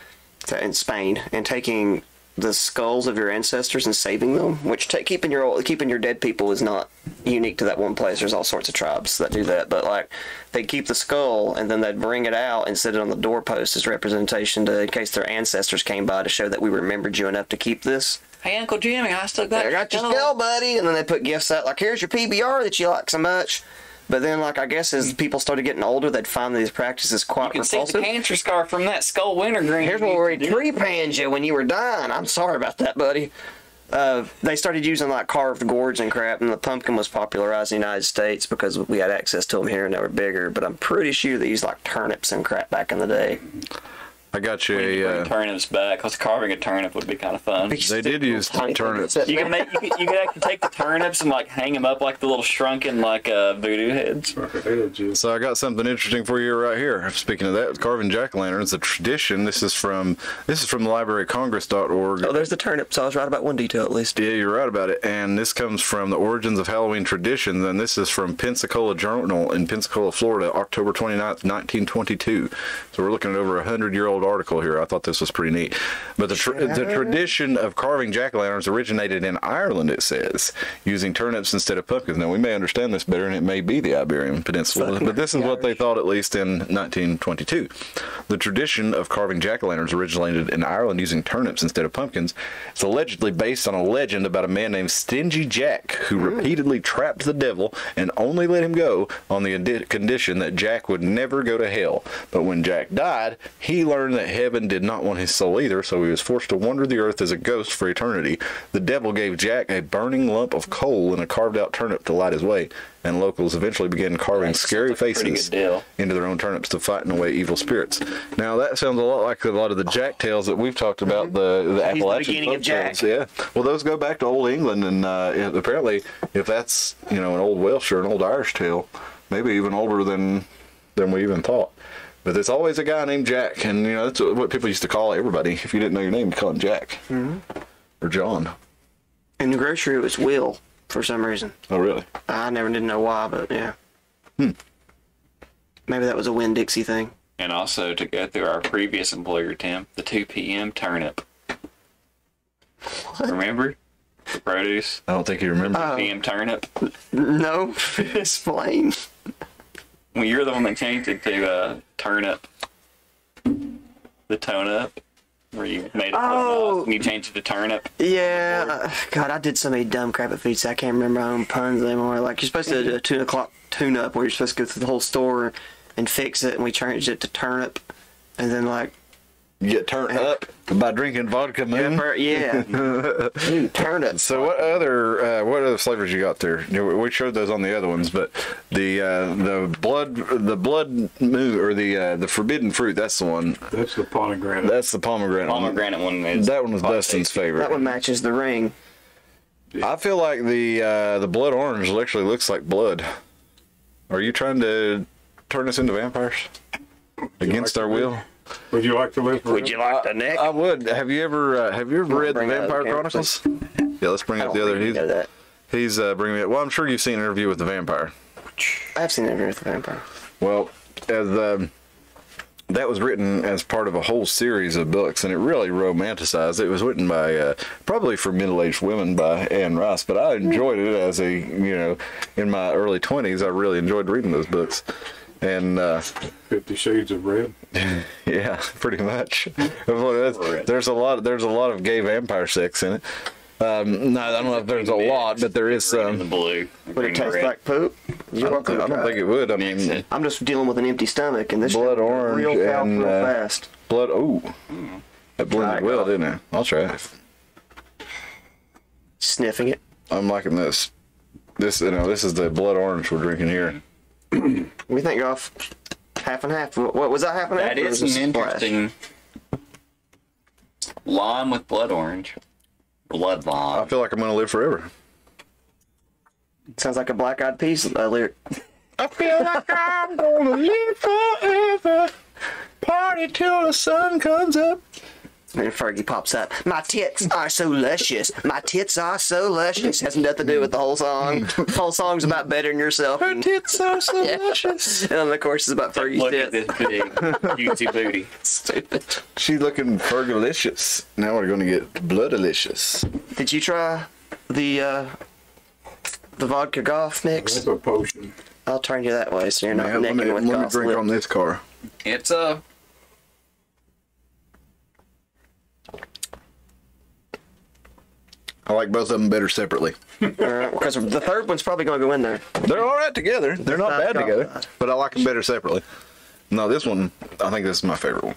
S6: in Spain, and taking the skulls of your ancestors and saving them, which keeping your dead people is not unique to that one place. There's all sorts of tribes that do that, but like they'd keep the skull and then they'd bring it out and set it on the doorpost as representation in case their ancestors came by to show that we remembered you enough to keep this.
S5: hey Uncle Jimmy, I still got
S6: your skull, buddy. And then they put gifts out like, here's your PBR that you like so much. But then, like, I guess as people started getting older, they'd find these practices quite
S5: You can see
S6: repulsive.
S5: the cancer scar from that skull wintergreen.
S6: Here's what we tree-panned you when you were dying. I'm sorry about that, buddy. They started using, like, carved gourds and crap, and the pumpkin was popularized in the United States because we had access to them here and they were bigger. But I'm pretty sure they used, like, turnips and crap back in the day.
S4: I got
S5: We need to
S4: you
S5: bring
S4: a.
S5: turnips back, because carving a turnip would be kind of fun.
S4: They did use turnips.
S5: You could actually take the turnips and like hang them up like the little shrunken like voodoo heads.
S4: So I got something interesting for you right here. Speaking of that, carving jack-o'-lanterns, a tradition. This is from the librarycongress.org.
S6: Oh, there's the turnip. So I was right about one detail at least.
S4: Yeah, you're right about it. And this comes from the Origins of Halloween Traditions, and this is from Pensacola Journal in Pensacola, Florida, October 29th, 1922. So we're looking at over a 100-year-old article here. I thought this was pretty neat. But the tradition of carving jack-o'-lanterns originated in Ireland, it says, using turnips instead of pumpkins. Now, we may understand this better, and it may be the Iberian Peninsula, but this is what they thought, at least in 1922. The tradition of carving jack-o'-lanterns originated in Ireland using turnips instead of pumpkins. It's allegedly based on a legend about a man named Stingy Jack, who repeatedly trapped the devil and only let him go on the condition that Jack would never go to hell. But when Jack died, he learned that heaven did not want his soul either, so he was forced to wander the earth as a ghost for eternity. The devil gave Jack a burning lump of coal and a carved-out turnip to light his way, and locals eventually began carving scary faces into their own turnips to fight away evil spirits. Now, that sounds a lot like a lot of the Jack tales that we've talked about, the Appalachian
S6: beginning of Jack.
S4: tales. Yeah. Well, those go back to Old England, and apparently, if that's, an Old Welsh or an Old Irish tale, maybe even older than we even thought. But there's always a guy named Jack, and that's what people used to call everybody. If you didn't know your name, you call him Jack or John.
S6: In the grocery, it was Will for some reason.
S4: Oh, really?
S6: I never did know why, but yeah. Maybe that was a Winn-Dixie thing.
S5: And also to go through our previous employer, Tim, the 2 p.m. turnip. What? Remember? The produce.
S4: I don't think you remember.
S5: 2 p.m. turnip.
S6: No, explain.
S5: Well, you're the one that changed it to turnip. The tone up. Where you made it and you changed it to turnip.
S6: Yeah, God, I did so many dumb crap at food, so I can't remember my own puns anymore. Like, you're supposed to do a 2 o'clock tune-up where you're supposed to go through the whole store and fix it, and we changed it to turnip. And then, like...
S4: You get turned up by drinking vodka moon?
S6: Yeah. Turnip.
S4: So what other flavors you got there? We showed those on the other ones, but the blood moon, or the forbidden fruit, that's the one.
S2: That's the pomegranate.
S4: That's the pomegranate.
S5: Pomegranate one is.
S4: That one was Dustin's favorite.
S6: That one matches the ring.
S4: I feel like the blood orange actually looks like blood. Are you trying to turn us into vampires against our will?
S2: Would you like to live forever?
S6: Would you like the neck?
S4: I would. Have you ever read the
S6: bring that
S4: Vampire
S6: up,
S4: Chronicles? Yeah, let's bring up the other. He's bringing it. Well, I'm sure you've seen an interview with the vampire.
S6: I've seen an interview with the vampire.
S4: Well, as that was written as part of a whole series of books, and it really romanticized. It was written by probably for middle-aged women by Anne Rice, but I enjoyed it as in my early 20s. I really enjoyed reading those books. And
S2: 50 Shades of Red.
S4: Yeah, pretty much. There's a lot of gay vampire sex in it. No, I don't know if there's a lot, but there is some.
S5: The blue.
S6: Would it taste like poop?
S4: I don't think it would. I mean,
S6: I'm just dealing with an empty stomach, and this
S4: blood orange
S6: real
S4: and
S6: real fast.
S4: blood. Oh, that blended well, didn't it? I'll try it.
S6: Sniffing it.
S4: I'm liking this. This is the blood orange we're drinking here.
S6: We think off half and half. What was that, half and half?
S5: That is an interesting lime with blood orange. Blood lime.
S4: I feel like I'm gonna live forever.
S6: Sounds like a Black Eyed Peas lyric.
S4: I feel like I'm gonna live forever. Party till the sun comes up.
S6: And Fergie pops up. My tits are so luscious. My tits are so luscious. Has nothing to do with the whole song. The whole song's about bettering yourself.
S4: Her tits are so luscious.
S6: And then, of course, it's about Fergie's
S5: Look
S6: tits.
S5: at this big, juicy booty.
S6: Stupid.
S4: She's looking Fergalicious. Now we're gonna get bloodalicious.
S6: Did you try the vodka golf mix?
S2: That's a potion.
S6: I'll turn you that way so you're not
S4: Man,
S6: necking with
S4: let me
S6: golf
S4: drink
S6: lip.
S4: on this car.
S5: It's a.
S4: I like both of them better separately.
S6: Because the third one's probably going to go in there.
S4: They're all right together. They're not bad
S6: not
S4: together,
S6: bad.
S4: but I like them better separately. No, this one, I think this is my favorite one.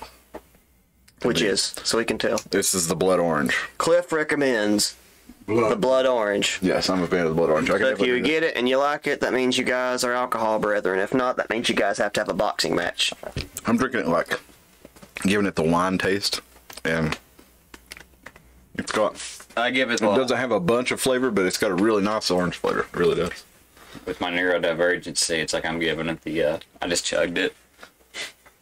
S6: Which is, so we can tell.
S4: This is the blood orange.
S6: Cliff recommends the blood orange.
S4: Yes, I'm a fan of the blood orange. I can
S6: So if you
S4: definitely do
S6: get it and you like it, that means you guys are alcohol brethren. If not, that means you guys have to have a boxing match.
S4: that. I'm drinking it like giving it the wine taste, and it's got.
S5: I give it.
S4: It doesn't have a bunch of flavor, but it's got a really nice orange flavor. It really does.
S5: With my neurodivergency, it's like I'm giving it the. I just chugged it.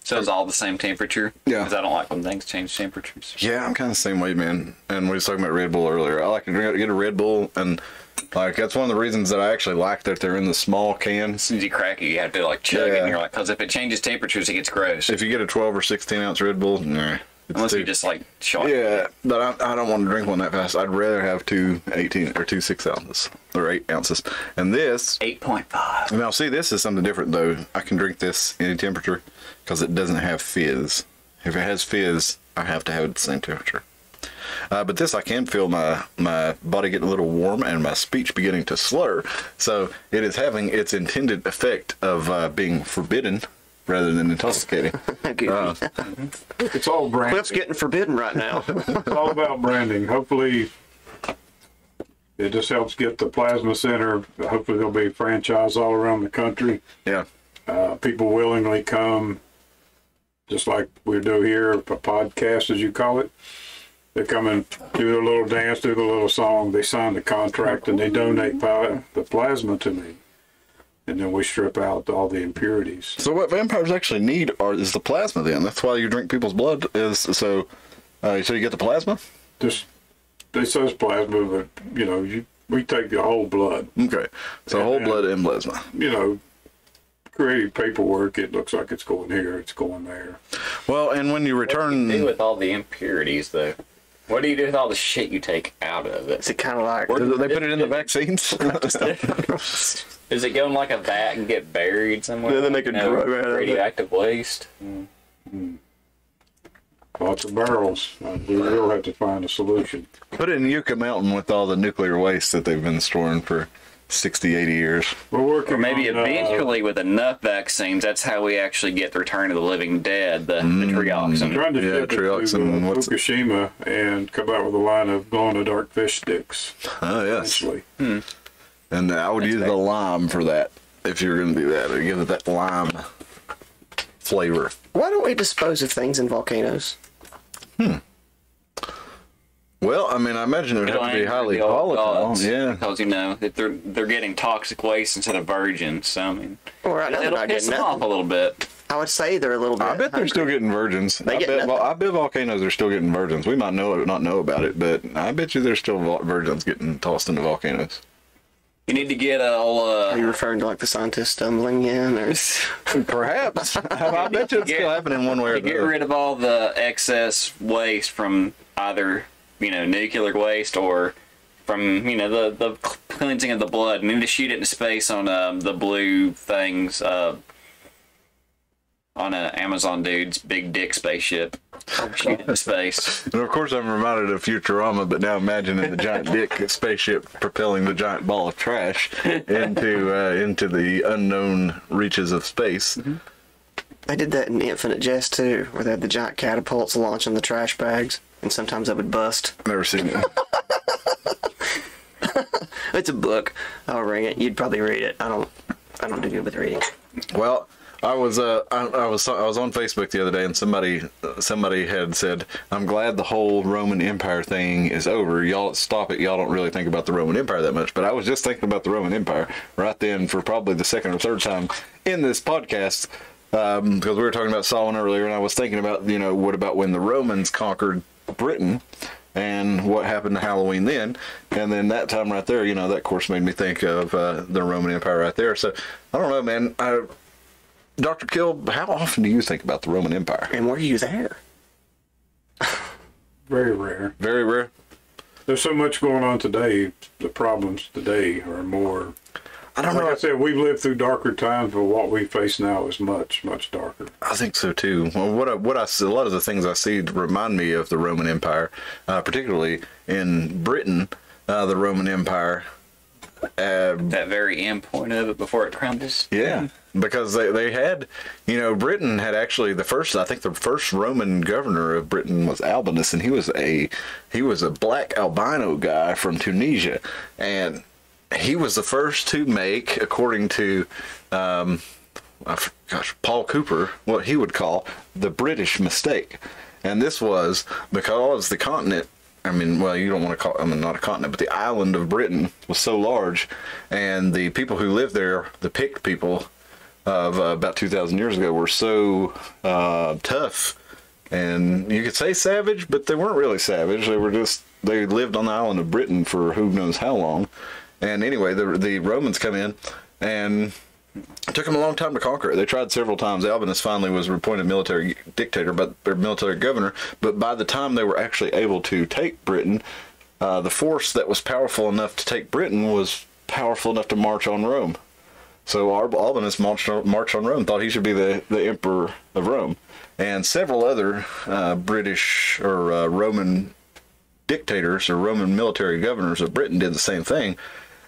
S5: So it's all the same temperature.
S4: Yeah.
S5: Because I don't like when things change temperatures.
S4: Yeah, I'm kind of the same way, man. And we was talking about Red Bull earlier. I like to get a Red Bull, and like that's one of the reasons that I actually like that they're in the small cans.
S5: As soon as you crack it, you have to like chug it, and you're like, because if it changes temperatures, it gets gross.
S4: If you get a 12 or 16 ounce Red Bull, nah.
S5: Unless you just like shot.
S4: Yeah, but I don't want to drink one that fast. I'd rather have 2 18 or 2 6 ounces or 8 ounces. And this
S5: 8.5.
S4: now see, this is something different though. I can drink this any temperature because it doesn't have fizz. If it has fizz, I have to have it at the same temperature. But this, I can feel my body getting a little warm and my speech beginning to slur. So it is having its intended effect of being forbidden rather than intoxicating.
S2: It's all branding.
S6: Cliff's getting forbidden right now.
S2: It's all about branding. Hopefully, it just helps get the plasma center. Hopefully, there'll be franchise all around the country.
S4: Yeah.
S2: People willingly come, just like we do here, a podcast, as you call it. They come and do their little dance, do the little song. They sign the contract, and they donate the plasma to me. And then we strip out all the impurities.
S4: So what vampires actually need is the plasma. Then that's why you drink people's blood. So you get the plasma.
S2: Just it says plasma, but we take the whole blood.
S4: Okay, so whole blood and plasma.
S2: Creating paperwork, it looks like it's going here, it's going there.
S4: Well, and when you return,
S5: What do you do with all the impurities, though? What do you do with all the shit you take out of it?
S6: Is it kind of like...
S4: they put it in the vaccines?
S5: Does it go in like a vat and get buried somewhere?
S6: Yeah, then they can grow out of it.
S5: Radioactive waste.
S2: Lots of barrels. We will have to find a solution.
S4: Put it in Yucca Mountain with all the nuclear waste that they've been storing for 60, 80 years.
S2: We're working
S5: Or maybe
S2: on,
S5: eventually with enough vaccines, that's how we actually get the Return of the Living Dead, the trioxin.
S2: trying to ship it to
S4: trioxin.
S2: Fukushima and come out with a line of glow-in-the-dark fish sticks.
S4: Oh, yes.
S2: Eventually.
S4: And I would use the lime for that if you're going to do that. Or give it that lime flavor.
S6: Why don't we dispose of things in volcanoes?
S4: Well, I mean, I imagine it would have to be highly volatile. Yeah.
S5: Because, that they're getting toxic waste instead of virgins. So, I mean,
S6: Well, right now they're
S5: it'll
S6: not
S5: piss
S6: getting
S5: them off
S6: nothing.
S5: a little bit.
S6: I would say they're a little bit
S4: I bet they're
S6: hungry.
S4: still getting virgins.
S6: They
S4: I
S6: get
S4: bet,
S6: nothing.
S4: I bet volcanoes are still getting virgins. We might not know about it, but I bet you there's still virgins getting tossed into volcanoes.
S5: You need to get
S6: Are you referring to like the scientists stumbling in? Or...
S4: Perhaps. I bet you it's still happening one way or
S5: to
S4: the
S5: get
S4: other.
S5: rid of all the excess waste from either, nuclear waste or from, the cleansing of the blood. We need to shoot it into space on the blue things, on an Amazon dude's big dick spaceship. Shoot it into space.
S4: And of course, I'm reminded of Futurama, but now imagining the giant dick spaceship propelling the giant ball of trash into the unknown reaches of space.
S6: They did that in Infinite Jest too, where they had the giant catapults launching the trash bags, and sometimes they would bust.
S4: Never seen it.
S6: It's a book. I'll read it. You'd probably read it. I don't do good with reading.
S4: Well, I was on Facebook the other day, and somebody had said, "I'm glad the whole Roman Empire thing is over. Y'all stop it. Y'all don't really think about the Roman Empire that much." But I was just thinking about the Roman Empire right then for probably the second or third time in this podcast, because we were talking about Solomon earlier, and I was thinking about what about when the Romans conquered Britain and what happened to Halloween then, and then that time right there, that of course made me think of the Roman Empire right there. So I don't know, man. Dr. Kilb, how often do you think about the Roman Empire?
S6: And were you there?
S2: Very rare.
S4: Very rare.
S2: There's so much going on today. The problems today are more.
S4: I don't
S2: Like
S4: know.
S2: I said, we've lived through darker times, but what we face now is much, much darker.
S4: I think so too. Well, what I see, a lot of the things I see remind me of the Roman Empire, particularly in Britain, the Roman Empire.
S5: That very end point of it before it crumbles.
S4: Yeah, because they had, Britain had actually the first Roman governor of Britain was Albinus, and he was a black albino guy from Tunisia, and he was the first to make, according to Paul Cooper, what he would call the British mistake. And this was because the continent, I mean, well, you don't want to call, I mean, not a continent, but the island of Britain was so large, and the people who lived there, the Pict people of about 2,000 years ago, were so tough, and you could say savage, but they weren't really savage. They lived on the island of Britain for who knows how long. And anyway, the Romans come in, and it took them a long time to conquer it. They tried several times. Albinus finally was appointed military dictator, or military governor. But by the time they were actually able to take Britain, the force that was powerful enough to take Britain was powerful enough to march on Rome. So Albinus marched on Rome, thought he should be the emperor of Rome. And several other British or Roman dictators or Roman military governors of Britain did the same thing.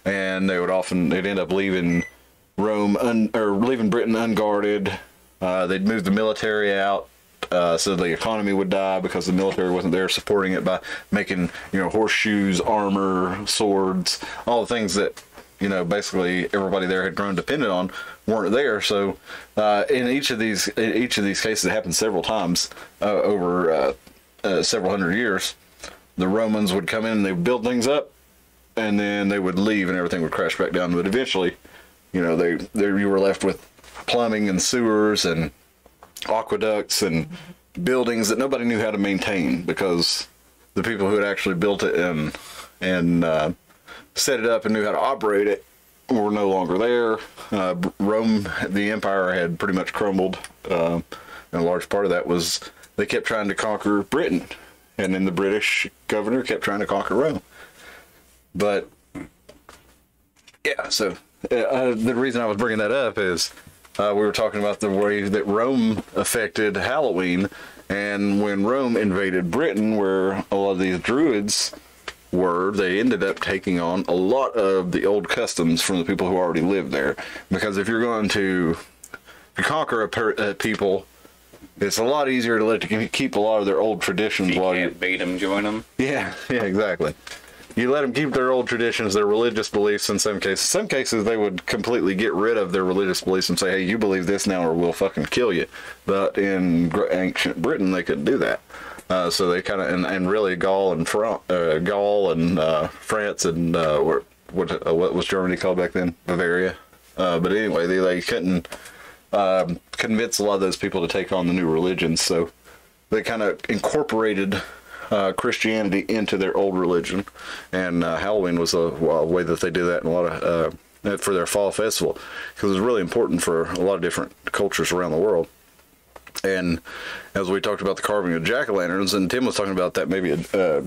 S4: And they'd end up leaving leaving Britain unguarded. They'd move the military out so the economy would die because the military wasn't there supporting it by making, horseshoes, armor, swords, all the things that, basically everybody there had grown dependent on weren't there. So in each of these cases, it happened several times over several hundred years. The Romans would come in and they would build things up, and then they would leave and everything would crash back down. But eventually, you were left with plumbing and sewers and aqueducts and buildings that nobody knew how to maintain because the people who had actually built it and set it up and knew how to operate it were no longer there. Rome, the empire, had pretty much crumbled. And a large part of that was they kept trying to conquer Britain, and then the British governor kept trying to conquer Rome. But yeah, so the reason I was bringing that up is we were talking about the way that Rome affected Halloween, and when Rome invaded Britain, where a lot of these druids were, they ended up taking on a lot of the old customs from the people who already lived there. Because if you're going to conquer a people, it's a lot easier to let you keep a lot of their old traditions.
S5: You can't beat them, join them.
S4: Yeah, exactly. You let them keep their old traditions, their religious beliefs in some cases. Some cases they would completely get rid of their religious beliefs and say, hey, you believe this now or we'll fucking kill you. But in ancient Britain, they couldn't do that. So they kind of, and really Gaul and France and what was Germany called back then? Bavaria. But anyway, they couldn't convince a lot of those people to take on the new religions. So they kind of incorporated Christianity into their old religion, and Halloween was a way that they did that in a lot of for their fall festival, because it was really important for a lot of different cultures around the world. And as we talked about the carving of jack-o'-lanterns, and Tim was talking about that maybe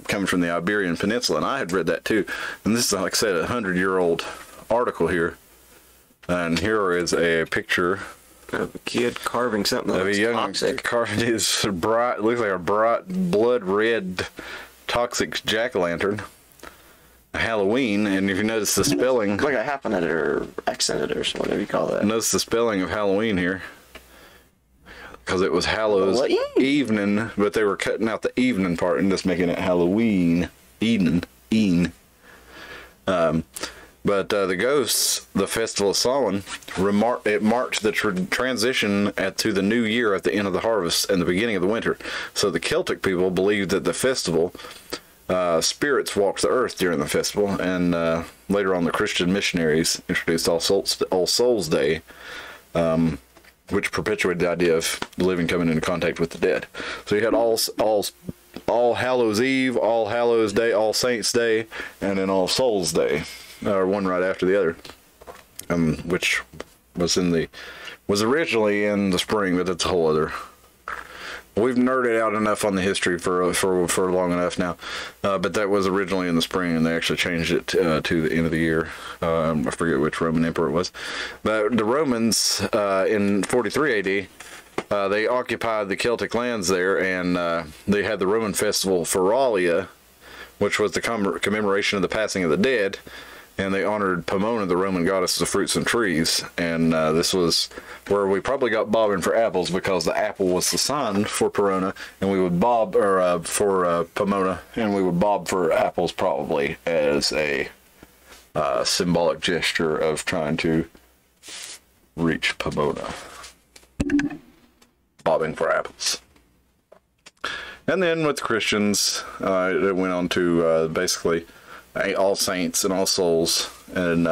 S4: coming from the Iberian Peninsula, and I had read that too. And this is, like I said, a 100-year-old article here, and here is a picture
S6: of a kid carving something
S4: of a young carving his bright, looks like a bright blood red toxic jack-o'-lantern. Halloween, and if you notice the spelling,
S6: like a hyphenated or accented or whatever you call that.
S4: Notice the spelling of Halloween here, because it was Hallows evening, but they were cutting out the evening part and just making it Halloween evening. But the ghosts, the Festival of Samhain, it marked the transition to the new year at the end of the harvest and the beginning of the winter. So the Celtic people believed that the festival, spirits walked the earth during the festival, and later on the Christian missionaries introduced All Souls Day, which perpetuated the idea of the living coming into contact with the dead. So you had All Hallows Eve, All Hallows Day, All Saints Day, and then All Souls Day. Or one right after the other, which was originally in the spring, but that's a whole other. We've nerded out enough on the history for long enough now, but that was originally in the spring, and they actually changed it to the end of the year. I forget which Roman emperor it was, but the Romans in 43 AD. They occupied the Celtic lands there, and they had the Roman festival Feralia, which was the commemoration of the passing of the dead. And they honored Pomona, the Roman goddess of fruits and trees. And this was where we probably got bobbing for apples, because the apple was the sign for Pomona, and we would bob for Pomona, and we would bob for apples probably as a symbolic gesture of trying to reach Pomona. bobbing for apples. And then with Christians, it went on to basically All Saints and All Souls. And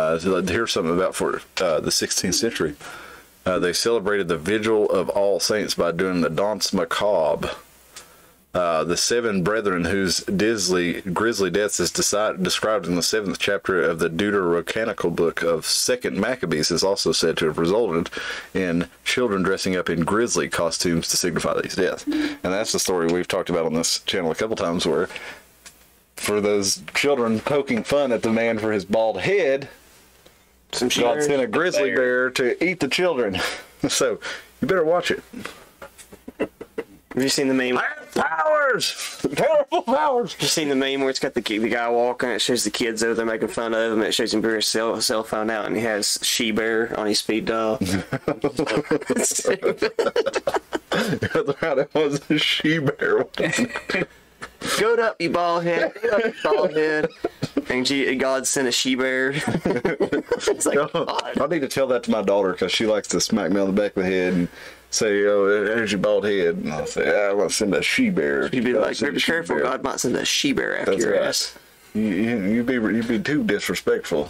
S4: here's something about for the 16th century. They celebrated the Vigil of All Saints by doing the Danse Macabre. The seven brethren whose grisly deaths is described in the 7th chapter of the Deuterocanonical book of 2nd Maccabees is also said to have resulted in children dressing up in grisly costumes to signify these deaths. And that's the story we've talked about on this channel a couple times, where for those children poking fun at the man for his bald head, God sent a grizzly bear to eat the children. So you better watch it.
S6: Have you seen the meme?
S4: I have powers! Terrible powers!
S6: Have you seen the meme where it's got the guy walking, it shows the kids over there making fun of him, it shows him bring his cell phone out, and he has She-Bear on his speed dial.
S4: That was a she-bear.
S6: Go up, you bald head. Go up, you bald head. And God sent a she-bear. It's like,
S4: I need to tell that to my daughter, because she likes to smack me on the back of the head and say, "Oh, there's your bald head." And I'll say, "I'm going to send a she-bear."
S6: You'd be like, be careful, God might send a she-bear after your ass.
S4: You'd be too disrespectful.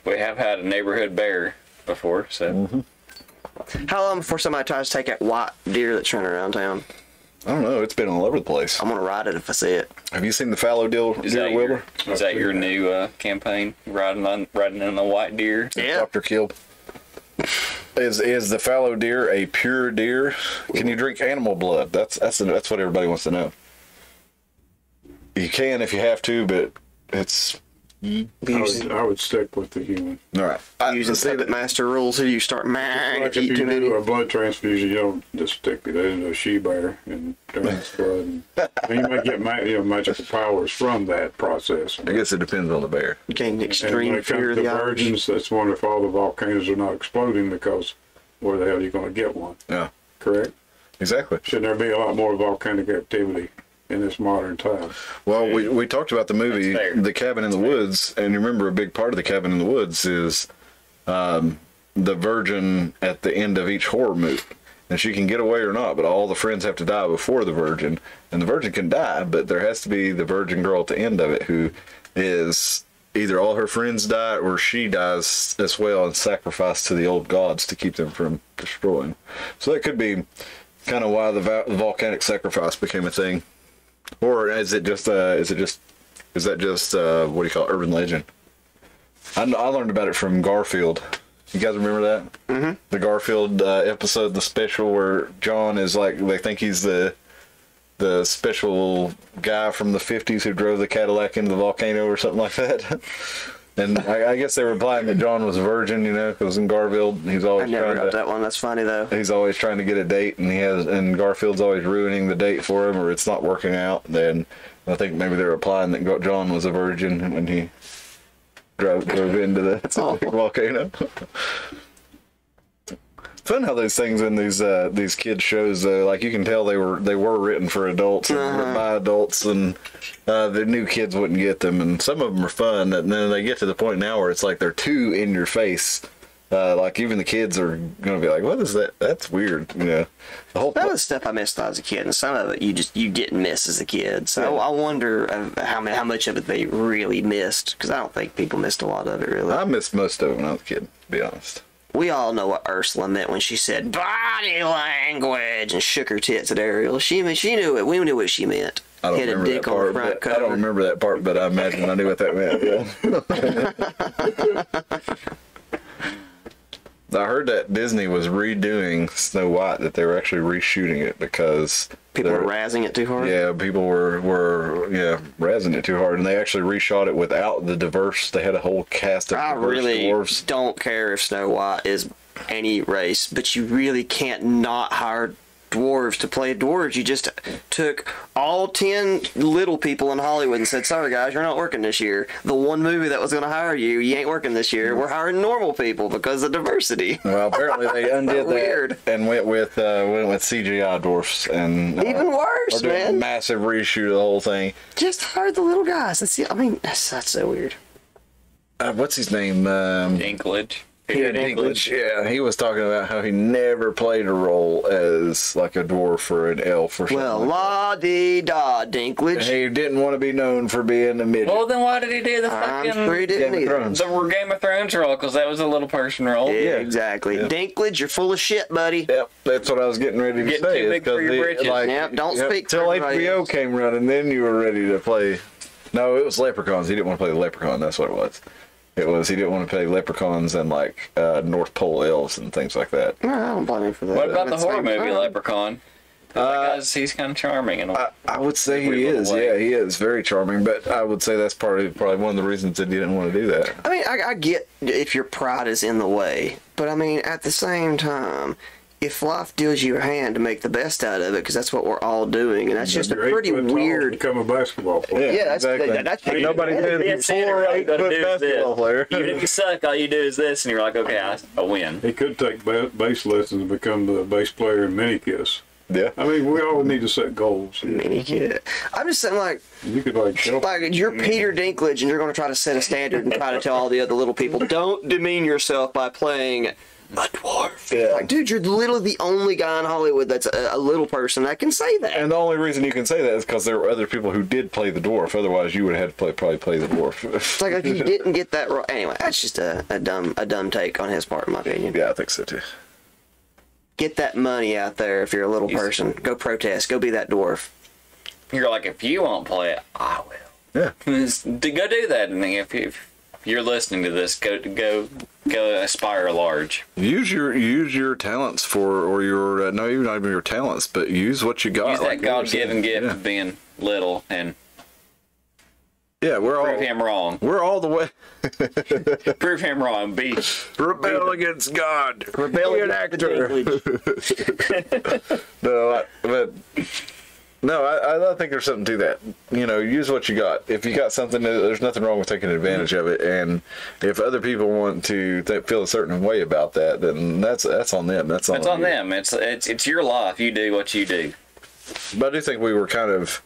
S5: We have had a neighborhood bear before, so.
S4: Mm-hmm.
S6: How long before somebody tries to take that white deer that's running around town?
S4: I don't know. It's been all over the place.
S6: I'm going to ride it if I see it.
S4: Have you seen the fallow deer, Wilbur?
S5: Is that your new campaign? Riding in the white deer?
S6: Yeah.
S4: Dr. Kilb. Is the fallow deer a pure deer? Can you drink animal blood? That's what everybody wants to know. You can if you have to, but it's.
S2: I would stick with the human.
S4: All right.
S6: Using Puppet Master rules, here you start
S2: Like if you do a blood transfusion, you don't just stick it in a she-bear and drain its blood. And you might get magical powers from that process.
S4: I guess it depends on the bear.
S6: gain
S2: And when
S6: extreme
S2: it
S6: fear
S2: comes
S6: of
S2: to
S6: the Irish.
S2: virgins, that's wonder if all the volcanoes are not exploding, because where the hell are you going to get one?
S4: Yeah,
S2: Correct?
S4: exactly.
S2: Shouldn't there be a lot more volcanic activity in this modern time?
S4: Well, we talked about the movie
S5: That's fair.
S4: The Cabin in the Woods, and you remember a big part of The Cabin in the Woods is the virgin at the end of each horror movie. And she can get away or not, but all the friends have to die before the virgin. And the virgin can die, but there has to be the virgin girl at the end of it who is either all her friends die or she dies as well and sacrificed to the old gods to keep them from destroying. So that could be kind of why the volcanic sacrifice became a thing. Or is that just what do you call it, urban legend? I learned about it from Garfield. You guys remember that? Mm-hmm. The Garfield episode, the special where John is like, they think he's the special guy from the 50s who drove the Cadillac into the volcano or something like that. And I guess they were implying that John was a virgin, because in Garfield he's always
S6: I never got that one. That's funny though.
S4: He's always trying to get a date, and Garfield's always ruining the date for him, or it's not working out. Then I think maybe they're implying that John was a virgin when he drove into the volcano. Fun how those things in these kids shows, like you can tell they were written for adults and written by adults, and the new kids wouldn't get them, and some of them are fun, and then they get to the point now where it's like they're too in your face. Like even the kids are gonna be like, "What is that? That's weird." The whole
S6: That was stuff I missed as a kid, and some of it you didn't miss as a kid. So I wonder how much of it they really missed, because I don't think people missed a lot of it really.
S4: I missed most of it when I was a kid, to be honest.
S6: We all know what Ursula meant when she said body language and shook her tits at Ariel. She knew it. We knew what she meant.
S4: I don't
S6: Hit a
S4: remember
S6: dick
S4: that
S6: on the
S4: part.
S6: front
S4: But I don't
S6: cover.
S4: remember that part, but I imagine I knew what that meant. Yeah. I heard that Disney was redoing Snow White, that they were actually reshooting it because
S6: People were razzing it too hard.
S4: Yeah, people were razzing it too hard, and they actually reshot it without the diverse. They had a whole cast of
S6: I
S4: diverse
S6: really
S4: dwarves.
S6: don't care if Snow White is any race, but you really can't not hire dwarves to play dwarves. You just took all 10 little people in Hollywood and said, "Sorry guys, you're not working this year. The one movie that was going to hire you ain't working this year. We're hiring normal people because of diversity."
S4: Well, apparently they undid that
S6: Weird.
S4: and went with CGI dwarfs, and
S6: Even worse,
S4: are doing a
S6: man.
S4: massive reshoot of the whole thing.
S6: Just hire the little guys. That's so weird.
S4: What's his name?
S5: Dinklage. Peter
S4: Dinklage, yeah, he was talking about how he never played a role as like a dwarf or an elf or something.
S6: Well,
S4: like
S6: la-dee-da, Dinklage.
S4: he didn't want to be known for being a midget.
S5: Well, then why did he do the
S6: I'm
S5: fucking
S6: sure he didn't
S4: Game of
S6: either.
S4: Thrones.
S5: the Game of Thrones role? Because that was a little person role.
S6: Yeah,
S4: Yeah.
S6: exactly.
S4: Yeah.
S6: Dinklage, you're full of shit, buddy.
S4: Yep, that's what I was getting ready to
S5: Getting
S4: say.
S5: too
S4: is
S5: big for
S4: 'cause
S5: your
S4: the-
S5: britches.
S6: Yep, don't speak for
S4: till
S6: everybody
S4: HBO
S6: else.
S4: came running, then you were ready to play. No, it was Leprechauns. He didn't want to play the Leprechaun. That's what it was. It was he didn't want to play Leprechauns and like North Pole elves and things like that.
S6: No, I don't blame him for that.
S5: What about
S6: At
S5: the horror
S6: same
S5: movie
S6: time,
S5: Leprechaun? He's kind of charming and all.
S4: I would say he
S5: Weird
S4: is.
S5: little way.
S4: Yeah, he is very charming. But I would say that's probably one of the reasons that he didn't want to do that.
S6: I mean, I get if your pride is in the way, but I mean, at the same time, if life deals you a hand to make the best out of it, because that's what we're all doing, and that's just a
S2: You're 8
S6: pretty
S2: foot tall,
S6: weird.
S2: Become a basketball player.
S6: Yeah, that's
S4: Ain't nobody been
S5: That's
S4: before
S5: it. All you
S4: 8
S5: gotta
S4: foot
S5: do is
S4: basketball
S5: this.
S4: player.
S5: Even if you suck, all you do is this, and you're like, okay, I win.
S2: He could take bass lessons and become the bass player in Minikiss.
S4: Yeah.
S2: I mean, we all need to set goals.
S6: Mini kid. I'm just saying, like
S2: You could help.
S6: you're Peter Dinklage, and you're going to try to set a standard and try to tell all the other little people, don't demean yourself by playing a dwarf.
S4: Yeah.
S6: Like, dude, you're literally the only guy in Hollywood that's a little person that can say that.
S4: And the only reason you can say that is because there were other people who did play the dwarf. Otherwise, you would have had to probably play the dwarf.
S6: It's like if you didn't get that right. Anyway, that's just a dumb take on his part, in my opinion.
S4: Yeah, I think so too.
S6: Get that money out there if you're a little person. Go protest. Go be that dwarf.
S5: You're like, if you won't play it, I will.
S4: Yeah.
S5: Go do that, and if you're listening to this, go aspire large.
S4: Use your talents or your no, even not even your talents, but use what you got.
S5: Use that
S4: like you were
S5: God-given
S4: saying.
S5: gift
S4: Yeah.
S5: of being little and
S4: Yeah, we're
S5: prove
S4: all
S5: him wrong.
S4: we're all the way.
S5: Prove him wrong. Be
S4: Rebel against God.
S6: Rebel
S4: Be an
S6: against the
S4: actor.
S6: Dinklage.
S4: No, I think there's something to that. You know, use what you got. If you got something, there's nothing wrong with taking advantage of it. And if other people want to feel a certain way about that, then that's on them. That's on you.
S5: them. It's your life. You do what you do.
S4: But I do think we were kind of,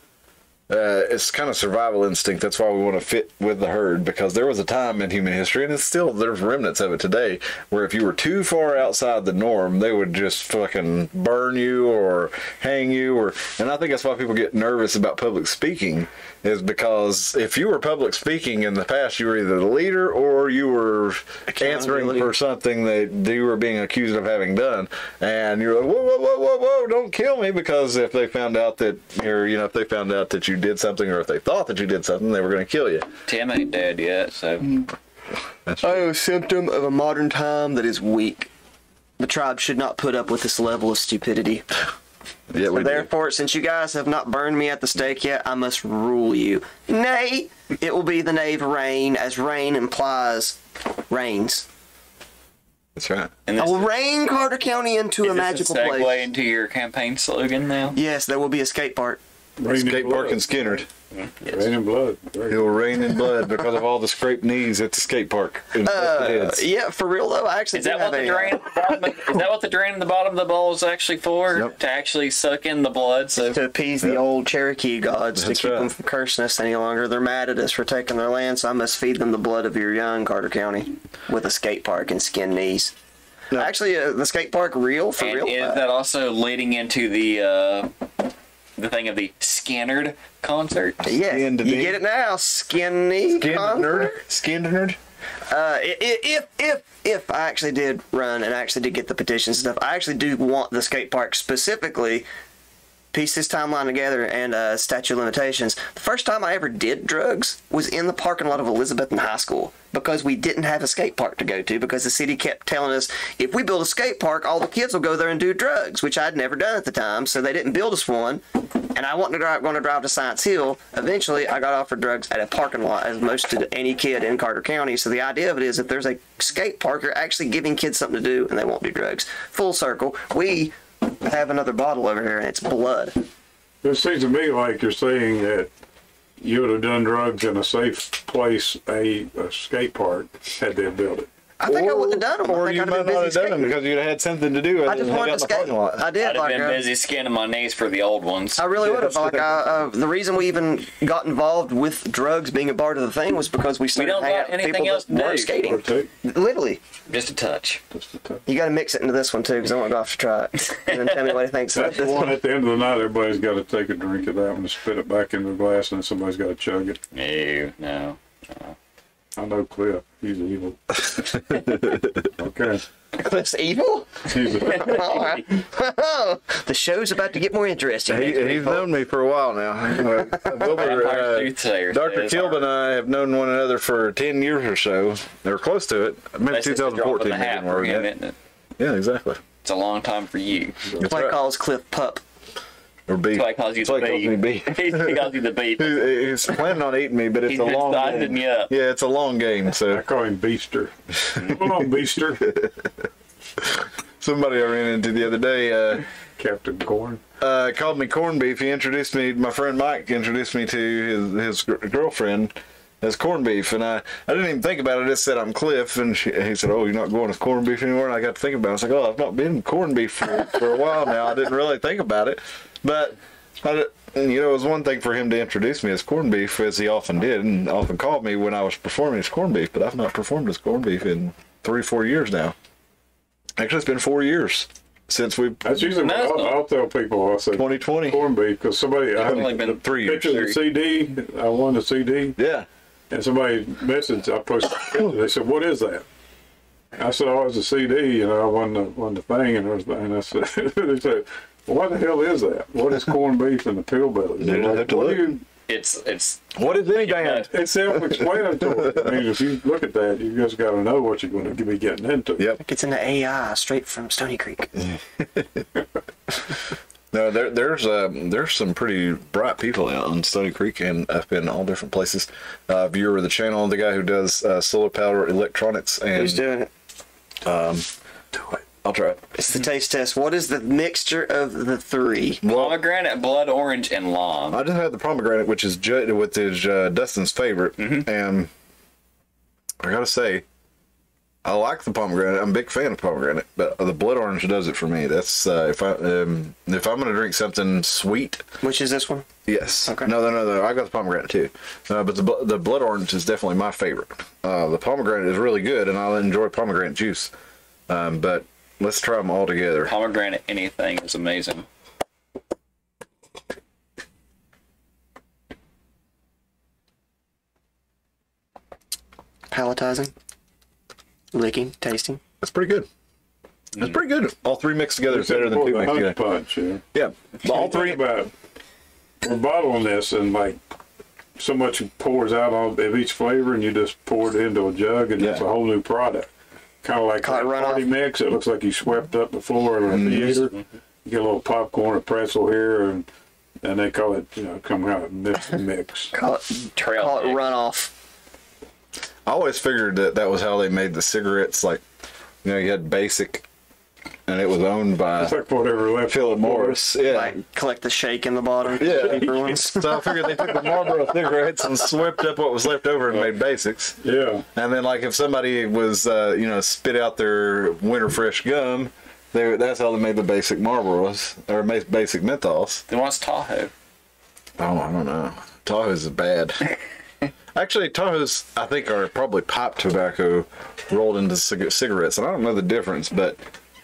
S4: it's kind of survival instinct. That's why we want to fit with the herd, because there was a time in human history, and it's still, there's remnants of it today, where if you were too far outside the norm, they would just fucking burn you or hang you. And I think that's why people get nervous about public speaking, is because if you were public speaking in the past, you were either the leader or you were answering for something that you were being accused of having done. And you're like, whoa, don't kill me, because if they found out that if they found out that you did something, or if they thought that you did something, they were going to kill you.
S5: Tim ain't dead yet, so
S6: A symptom of a modern time that is weak. The tribe should not put up with this level of stupidity.
S4: Yeah,
S6: So
S4: we did.
S6: therefore, since you guys have not burned me at the stake yet, I must rule you. Nay, it will be the knave rain, as rain implies rains.
S4: That's right.
S5: and
S6: I
S5: this
S6: will rain Carter County into a
S5: is
S6: magical
S5: this a segue
S6: place.
S5: into your campaign slogan now.
S6: Yes, there will be a skate park.
S4: Skate park in Skinnerd.
S2: Rain and blood.
S4: It will rain in blood because of all the scraped knees at the skate park. And heads.
S6: Yeah, for real though, I actually
S5: Is that
S6: do
S5: what
S6: have
S5: the
S6: a,
S5: drain? Is that what the drain in the bottom of the bowl is actually for?
S4: Yep.
S5: To actually suck in the blood. So
S6: to appease the old Cherokee gods,
S4: That's
S6: to keep
S4: right.
S6: them from cursing us any longer. They're mad at us for taking their land, so I must feed them the blood of your young, Carter County, with a skate park and skin knees.
S4: No.
S6: Actually, the skate park real for
S5: and
S6: real.
S5: is that also leading into the thing of the Skinnerd concert?
S6: Yeah,
S4: Skin to
S6: you
S4: knee?
S6: get it now, skinny concert.
S4: Skinned nerd.
S6: If I actually did run and I actually did get the petitions and stuff, I actually do want the skate park specifically. Piece this timeline together and statute of limitations. The first time I ever did drugs was in the parking lot of Elizabethton High School, because we didn't have a skate park to go to, because the city kept telling us, if we build a skate park, all the kids will go there and do drugs, which I'd never done at the time, so they didn't build us one. And I wasn't going to drive to Science Hill. Eventually, I got offered drugs at a parking lot, as most to any kid in Carter County. So the idea of it is, if there's a skate park, you're actually giving kids something to do, and they won't do drugs. Full circle. We have another bottle over here, and it's blood.
S2: It seems to me like you're saying that you would have done drugs in a safe place, a skate park, had they built it.
S6: I think I wouldn't have done them.
S4: Or you might not have done them because you'd have had something to do.
S6: I just wanted to skate. I did.
S5: I'd have been busy skinning my knees for the old ones.
S6: I really would have. Like, the reason we even got involved with drugs being a part of the thing was because we started
S5: don't
S6: hanging
S5: got
S6: out with
S5: anything
S6: people
S5: else
S6: that
S5: to
S6: weren't
S5: do.
S6: skating. Literally.
S5: Just a touch.
S6: You got to mix it into this one too, because I want to go off to try it, and then tell me what he thinks about
S2: That's the
S6: this
S2: one
S6: one.
S2: at the end of the night, everybody's got to take a drink of that one and spit it back in the glass, and then somebody's got to chug it.
S5: No.
S2: I know Cliff. He's evil. Okay.
S6: That's evil.
S2: He's
S6: The show's about to get more interesting.
S4: He's known me for a while now. Dr. Kilb and I have known one another for 10 years or so. They're close to it. Maybe 2014.
S5: Isn't it?
S4: Yeah, exactly.
S5: It's a long time for you.
S6: That's why he calls Cliff Pup.
S4: Or beef.
S5: That's why he calls you
S4: That's why he calls me
S5: the
S4: beef.
S5: beef. He calls you the beef.
S4: He's planning on eating me, but it's
S5: He's
S4: a
S5: been
S4: long
S5: sizing
S4: game.
S5: you up.
S4: Yeah, it's a long game.
S2: I
S4: So
S2: call him Beaster. Come on, Beaster.
S4: somebody I ran into the other day
S2: Captain Corn.
S4: called me corned beef. He introduced me. My friend Mike introduced me to his girlfriend as corned beef, and I didn't even think about it. I just said I'm Cliff, and he said, "Oh, you're not going as corned beef anymore." And I got to think about it. I was like, "Oh, I've not been corned beef for a while now." I didn't really think about it, but it was one thing for him to introduce me as corned beef, as he often did, and often called me when I was performing as corned beef. But I've not performed as corned beef in 3-4 years now. Actually, it's been 4 years since we.
S2: That's usually what I'll tell people. I'll say
S4: 2020
S2: corned beef, because somebody I
S5: only
S2: had
S5: been
S2: a
S4: 3 years.
S2: picture of the CD. I won the CD.
S4: Yeah.
S2: And somebody messaged, I posted a picture. They said, "What is that?" I said, "Oh, it's a CD, I won the thing." And I said, they said, "Well, what the hell is that? What is corned beef and the pillbillies?"
S4: They don't have to look.
S5: It's
S4: What is any band?
S2: It's self-explanatory. I mean, if you look at that, you just got to know what you're going to be getting into.
S4: Yep.
S6: It's in the AI straight from Stony Creek.
S4: No, there's some pretty bright people out in Stony Creek and up in all different places. Viewer of the channel, the guy who does solar power electronics, and
S6: Who's doing it?
S4: do it. I'll try it.
S6: It's the taste test. What is the mixture of the three?
S5: pomegranate, blood orange, and lime.
S4: I just had the pomegranate, which is Dustin's favorite, and I gotta say, I like the pomegranate. I'm a big fan of pomegranate, but the blood orange does it for me. That's if I'm gonna drink something sweet.
S6: Which is this one?
S4: Yes.
S6: Okay.
S4: No. I got the pomegranate too, but the blood orange is definitely my favorite. The pomegranate is really good, and I enjoy pomegranate juice. But let's try them all together.
S5: Pomegranate anything is amazing.
S6: Palatizing, licking, tasting.
S4: That's pretty good. That's pretty good. All three mixed together is better than two
S2: the
S4: mixed
S2: honey
S4: together.
S2: punch. Yeah.
S4: Yeah. All three.
S2: Think about it. We're bottling this, and like so much pours out of each flavor, and you just pour it into a jug, and it's a whole new product. Kind of like
S6: Caught
S2: that
S6: runoff.
S2: party mix. It looks like you swept up the floor of a theater. You get a little popcorn, a pretzel here, and they call it, come out mix.
S6: Call it
S5: Trail mix.
S6: runoff.
S4: I always figured that was how they made the cigarettes. Like, you had Basic, and it was owned by
S2: It's like whatever left.
S4: Philip Morris. Yeah.
S6: Like collect the shake in the bottom.
S4: Yeah.
S6: Cheaper ones.
S4: So I figured they took the Marlboro cigarettes and swept up what was left over and made Basics.
S2: Yeah.
S4: And then, like, if somebody was, spit out their Winter Fresh gum, that's how they made the Basic Marlboros, or Basic Menthols.
S5: Then what's Tahoe?
S4: Oh, I don't know. Tahoe's is bad. Actually, Tahoe's, I think, are probably pipe tobacco rolled into cigarettes. And I don't know the difference, but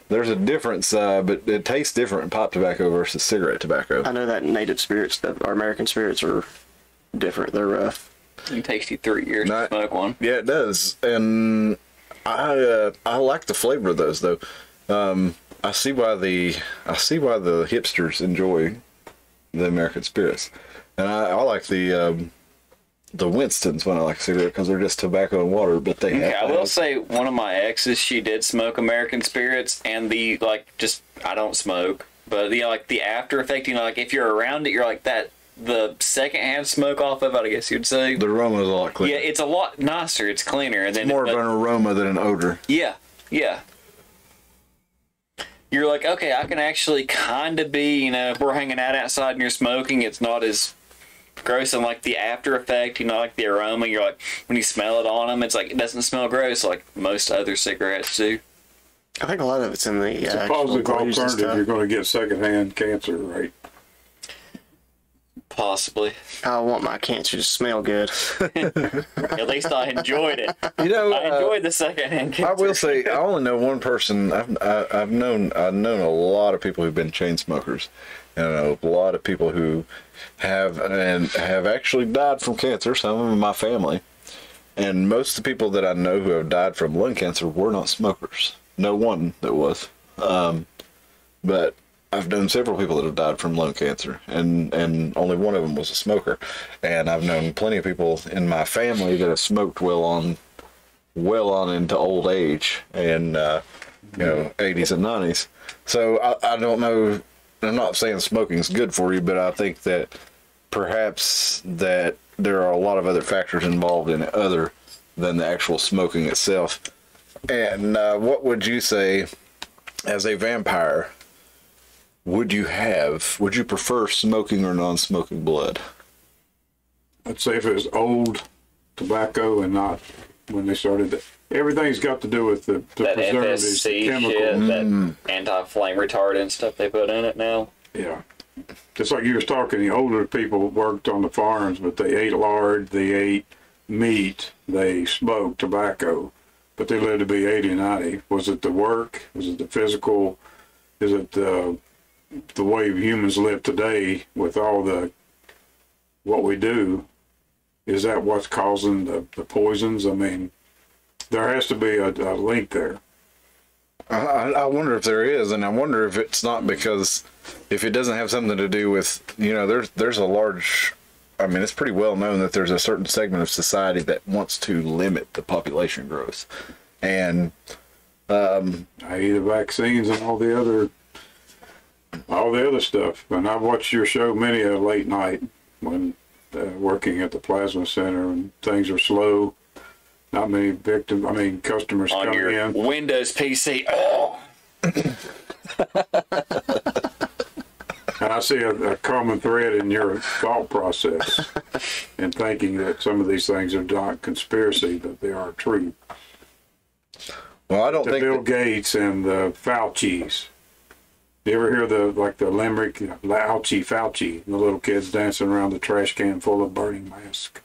S4: there's a difference, but it tastes different in pipe tobacco versus cigarette tobacco.
S6: I know that native spirits, our American spirits, are different. They're rough.
S5: It takes you 3 years to smoke one.
S4: Yeah, it does. And I like the flavor of those, though. I see why the hipsters enjoy the American spirits. And I like the Winstons when I like a cigarette, because they're just tobacco and water, but they have.
S5: I will say, one of my exes, she did smoke American spirits, and I don't smoke, but the after effect, like if you're around it, you're like that. The secondhand smoke off of it, I guess you'd say.
S4: The aroma is a lot cleaner.
S5: Yeah, it's a lot nicer. It's cleaner. And
S4: It's more of an aroma than an odor.
S5: Yeah. You're like, okay, I can actually kind of be, if we're hanging out outside and you're smoking, it's not as gross in like the after effect, like the aroma. You're like, when you smell it on them, it's like, it doesn't smell gross like most other cigarettes do.
S6: I think a lot of it's in the
S2: It's a
S6: actual
S2: positive
S6: glaze and
S2: alternative.
S6: stuff.
S2: You're going to get secondhand cancer, right?
S5: Possibly.
S6: I want my cancer to smell good.
S5: At least I enjoyed it.
S4: You know,
S5: I enjoyed the secondhand
S4: I
S5: cancer.
S4: will say I only know one person. I've known a lot of people who've been chain smokers, and I know a lot of people who have actually died from cancer. Some of them in my family, and most of the people that I know who have died from lung cancer were not smokers. No one that was, but I've known several people that have died from lung cancer, and only one of them was a smoker. And I've known plenty of people in my family that have smoked well on into old age, and 80s and 90s. So I don't know. I'm not saying smoking's good for you, but I think that perhaps that there are a lot of other factors involved in it other than the actual smoking itself. And what would you say, as a vampire, would you prefer smoking or non-smoking blood?
S2: I'd say if it was old tobacco and not when they started it. Everything's got to do with the
S5: That
S2: preservatives,
S5: FSC
S2: the
S5: shit,
S2: chemicals.
S5: that anti-flame retardant stuff they put in it now.
S2: Yeah. Just like you was talking, the older people worked on the farms, but they ate lard, they ate meat, they smoked tobacco, but they lived to be 80, 90. Was it the work? Was it the physical? Is it the way humans live today with all what we do? Is that what's causing the poisons? I mean, there has to be a link there.
S4: I wonder if there is, and I wonder if it's not because if it doesn't have something to do with, there's a large, I mean, it's pretty well known that there's a certain segment of society that wants to limit the population growth. And
S2: i.e. the vaccines and all the other stuff. And I've watched your show many a late night when working at the plasma center and things are slow. Not many customers
S5: On
S2: coming
S5: your
S2: in.
S5: Windows PC. Oh.
S2: And I see a common thread in your thought process in thinking that some of these things are not conspiracy, but they are true.
S4: well, I don't
S2: The
S4: think
S2: Bill Gates and the Fauci's. You ever hear the limerick, Fauci, and the little kids dancing around the trash can full of burning masks?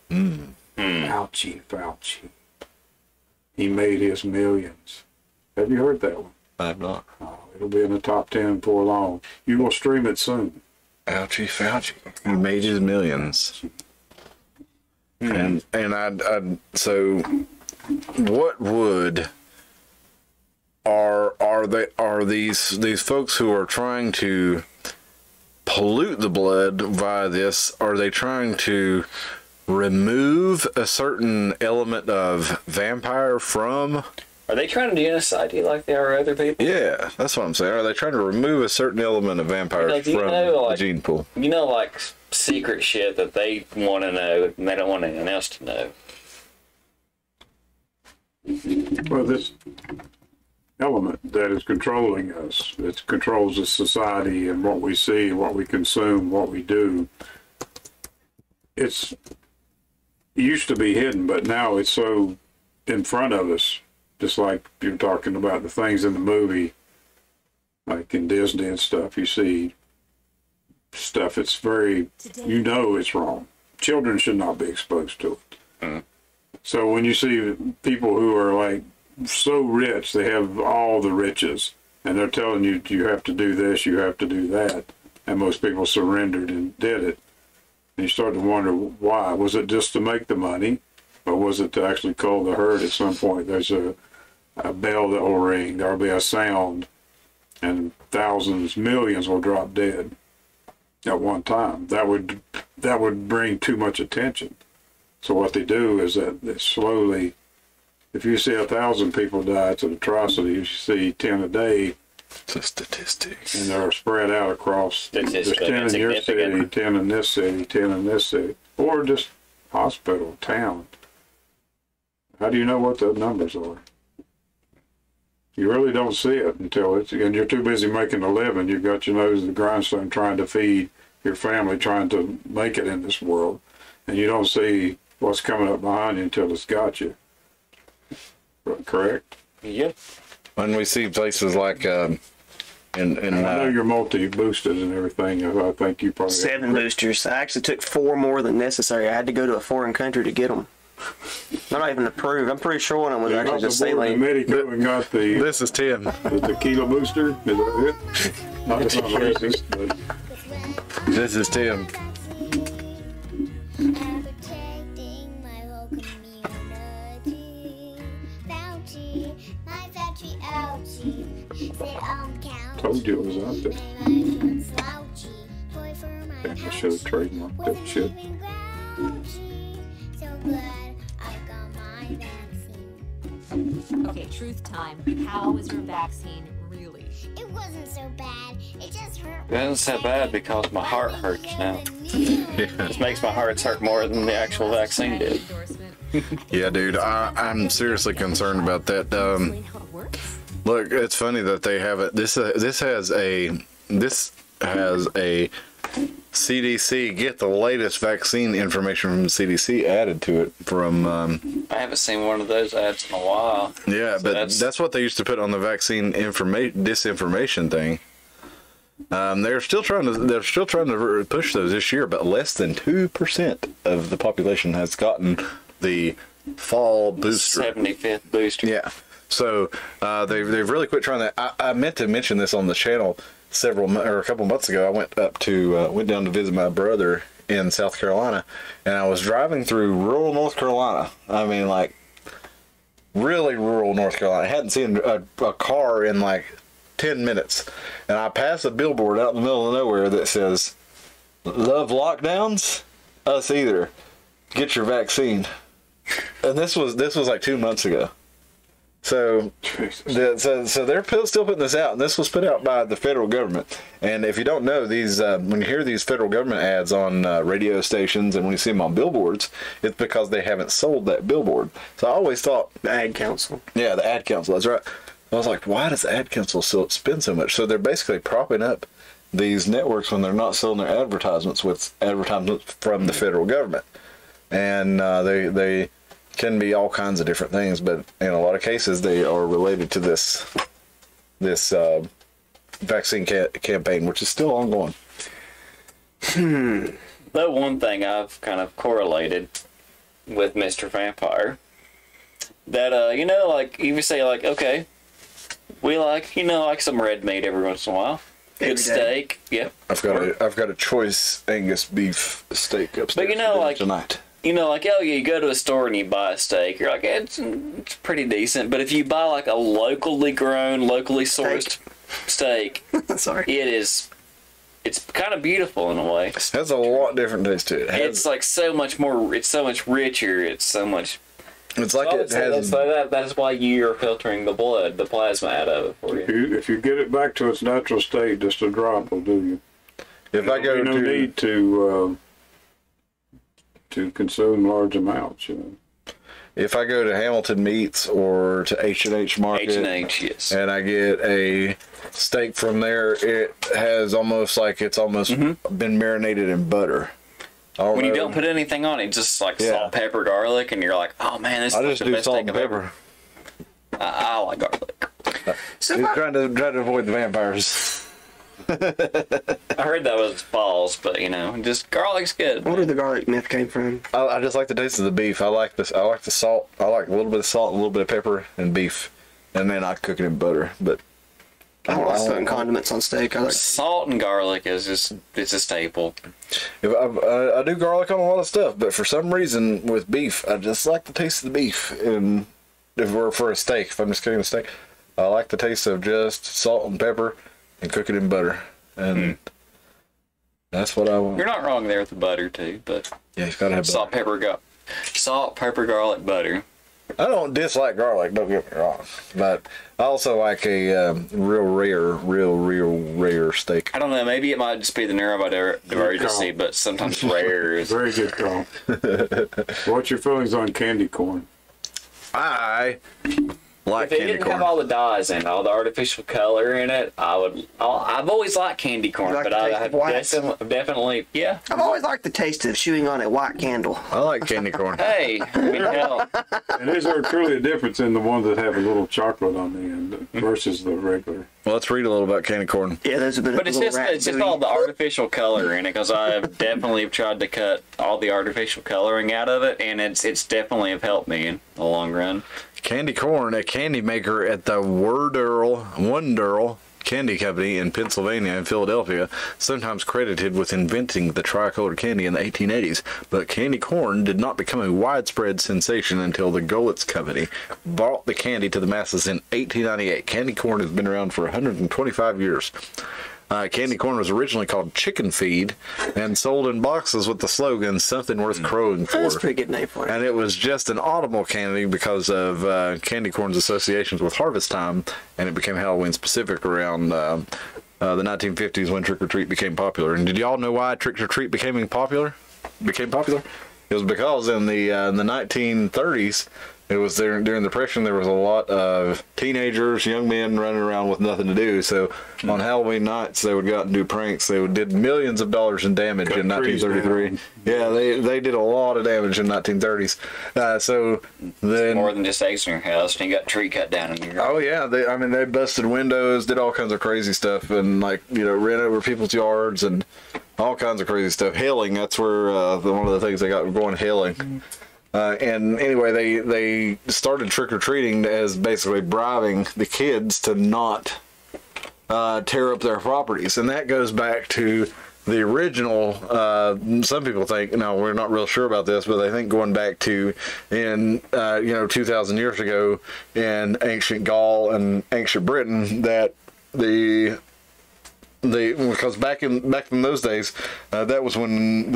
S2: Fauci. He made his millions. Have you heard that one?
S4: I have not.
S2: Oh, it'll be in the top 10 before long. You will stream it soon.
S4: Ouchie Fauci. He made his millions. And so what would are these folks who are trying to pollute the blood via this, are they trying to remove a certain element of vampire from?
S5: Are they trying to genocide you like they are other people?
S4: Yeah, that's what I'm saying. Are they trying to remove a certain element of vampires from the gene pool?
S5: Like secret shit that they want to know and they don't want anyone else to know.
S2: Well, this element that is controlling us, it controls the society and what we see, what we consume, what we do. It used to be hidden, but now it's so in front of us. Just like you're talking about the things in the movie, like in Disney and stuff, you see stuff, it's it's wrong. Children should not be exposed to it. So when you see people who are like so rich, they have all the riches, and they're telling you, you have to do this, you have to do that, and most people surrendered and did it. And you start to wonder why. Was it just to make the money, or was it to actually cull the herd at some point? There's a bell that will ring, there'll be a sound, and thousands, millions will drop dead at one time. That would bring too much attention. So what they do is that they slowly, if you see 1,000 people die, it's an atrocity. If you see 10 a day,
S4: It's a statistic.
S2: and they're spread out across, there's 10 in your city, 10 in this city, 10 in this city, or just hospital, town. How do you know what the numbers are? You really don't see it until and you're too busy making a living. You've got your nose in the grindstone trying to feed your family, trying to make it in this world. and you don't see what's coming up behind you until it's got you. Correct?
S5: Yep.
S4: When we see places like
S2: And I know you're multi-boosted and everything. I think you probably
S6: 7 boosters. I actually took 4 more than necessary. I had to go to a foreign country to get them. They're not even approved. I'm pretty sure one of them was actually just saline.
S2: Medico and got the
S4: this is Tim.
S2: tequila booster. Is that it? Not racist, but
S4: This is Tim.
S8: Protecting my whole community. Fauci, my Fauci ouchie. Said I'm counting.
S2: told you it was out there. I should have trademarked that shit.
S8: So glad I got my vaccine.
S9: Okay, truth time. How was your vaccine really?
S8: It wasn't so bad. It just hurt.
S5: It isn't so bad because my heart hurts now. This makes my heart hurt more than the actual vaccine did.
S9: Endorsement.
S4: Yeah, dude, I'm seriously concerned about that.
S9: Explain how it works.
S4: Look, it's funny that they have it. This has a CDC, get the latest vaccine information from the CDC added to it from.
S5: I haven't seen one of those ads in a while.
S4: Yeah,
S5: So
S4: but that's what they used to put on the vaccine disinformation thing. They're still trying to push those this year, but less than 2% of the population has gotten the fall booster.
S5: 75th booster.
S4: Yeah. So they've really quit trying that. I meant to mention this on the channel a couple months ago. I went down to visit my brother in South Carolina, and I was driving through rural North Carolina. I mean, like really rural North Carolina. I hadn't seen a car in like 10 minutes, and I passed a billboard out in the middle of nowhere that says, "Love lockdowns? Us either. Get your vaccine." And this was like 2 months ago. So they're still putting this out, and this was put out by the federal government. And if you don't know, these when you hear these federal government ads on radio stations and when you see them on billboards, it's because they haven't sold that billboard. So I always thought
S6: The ad council.
S4: yeah, the ad council, that's right. I was like, why does the ad council spend so much? So they're basically propping up these networks when they're not selling their advertisements with advertisements from the federal government. And they can be all kinds of different things, but in a lot of cases they are related to this vaccine campaign, which is still ongoing.
S5: The one thing I've kind of correlated with Mr. Vampire, that like you say, like, okay, we like some red meat every once in a while, good steak, yep.
S4: I've got a choice Angus beef steak upstairs.
S5: But like
S4: tonight.
S5: Like, oh yeah, you go to a store and you buy a steak, you're like, it's pretty decent. But if you buy like a locally grown, locally sourced steak,
S6: Sorry.
S5: it's kind of beautiful in a way.
S4: It has a lot different taste to it.
S5: It's like so much more. It's so much richer. It's so much.
S4: It's like it has.
S5: That's why you're filtering the blood, the plasma out of it for you.
S2: If you get it back to its natural state, just a drop will do you.
S4: If I go
S2: no need to consume large amounts,
S4: If I go to Hamilton Meats or to H&H Market,
S5: H&H, yes,
S4: and I get a steak from there, it has almost been marinated in butter.
S5: When you don't put anything on it, just like salt, pepper, garlic, and you're like, oh man, this is the best steak I've ever. I like garlic.
S6: So
S4: He's trying to avoid the vampires.
S5: I heard that was false, but just garlic's good.
S6: where did the garlic myth came from?
S4: I just like the taste of the beef. I like the salt. I like a little bit of salt, a little bit of pepper, and beef, and then I cook it in butter. But
S6: I don't like putting condiments on steak. I like
S5: Salt and garlic is it's a staple.
S4: if I do garlic on a lot of stuff, but for some reason with beef, I just like the taste of the beef. And if we're for a steak, if I'm just cooking a steak, I like the taste of just salt and pepper and cook it in butter, and that's what I want.
S5: You're not wrong there with the butter too, but
S4: Yeah, you gotta have butter.
S5: salt, pepper, garlic, butter.
S4: I don't dislike garlic, don't get me wrong, but I also like a real rare steak.
S5: I don't know. Maybe it might just be the neurodivergency, but sometimes rare is.
S2: Very good call. What's your feelings on candy corn?
S4: I like
S5: If it
S4: candy
S5: didn't
S4: corn.
S5: have all the dyes and all the artificial color in it, I've always liked candy corn,
S6: like
S5: but
S6: the
S5: I
S6: taste
S5: have
S6: of wax?
S5: definitely, yeah.
S6: I've always liked the taste of chewing on a white candle.
S4: I like candy corn.
S5: Hey, I mean, hell,
S2: And is there truly a difference in the ones that have a little chocolate on the end versus the regular?
S4: Well, let's read a little about candy corn.
S6: Yeah, there's a bit
S5: but
S6: of
S5: it's just all the artificial color in it, because I've definitely tried to cut all the artificial coloring out of it, and it's definitely have helped me in the long run.
S4: Candy corn, a candy maker at the Wondurl Candy Company in Pennsylvania and Philadelphia, sometimes credited with inventing the tricolored candy in the 1880s. But candy corn did not become a widespread sensation until the Goelitz Company brought the candy to the masses in 1898. Candy corn has been around for 125 years. Candy corn was originally called chicken feed and sold in boxes with the slogan, something worth crowing for.
S6: That's a pretty good name for it.
S4: And it was just an audible candy because of candy corn's associations with harvest time, and it became Halloween specific around the 1950s when trick or treat became popular. And did y'all know why trick or treat became popular? It was because in the 1930s, it was there during the Depression. There was a lot of teenagers, young men running around with nothing to do. So on Halloween nights, they would go out and do pranks. They did millions of dollars in damage in 1933. Yeah, they did a lot of damage in 1930s. So then
S5: More than just eggs in your house, and you got a tree cut down in your
S4: oh yeah, they busted windows, did all kinds of crazy stuff, and ran over people's yards and all kinds of crazy stuff. Hailing, that's where one of the things they got going, hailing. And anyway, they started trick-or-treating as basically bribing the kids to not tear up their properties. And that goes back to the original, some people think, no, we're not real sure about this, but they think going back to 2,000 years ago in ancient Gaul and ancient Britain, that because back in those days, that was when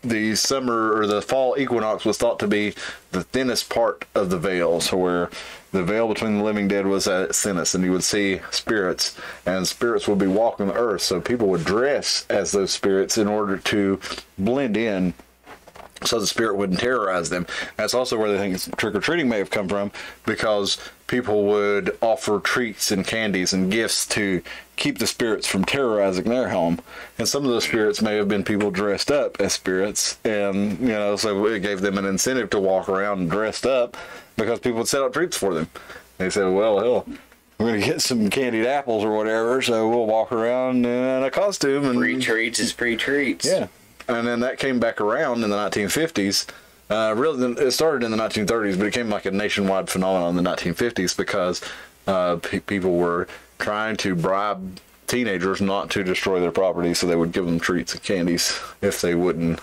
S4: the summer or the fall equinox was thought to be the thinnest part of the veil, so where the veil between the living dead was at its thinnest, and you would see spirits, and spirits would be walking the earth, so people would dress as those spirits in order to blend in so the spirit wouldn't terrorize them. That's also where they think trick-or-treating may have come from, because people would offer treats and candies and gifts to keep the spirits from terrorizing their home. And some of those spirits may have been people dressed up as spirits, and so it gave them an incentive to walk around dressed up, because people would set up treats for them. They said, well, hell, we're going to get some candied apples or whatever, so we'll walk around in a costume. And
S5: free treats is free treats.
S4: Yeah. And then that came back around in the 1950s. Really, it started in the 1930s, but it became like a nationwide phenomenon in the 1950s because people were trying to bribe teenagers not to destroy their property, so they would give them treats and candies if they wouldn't.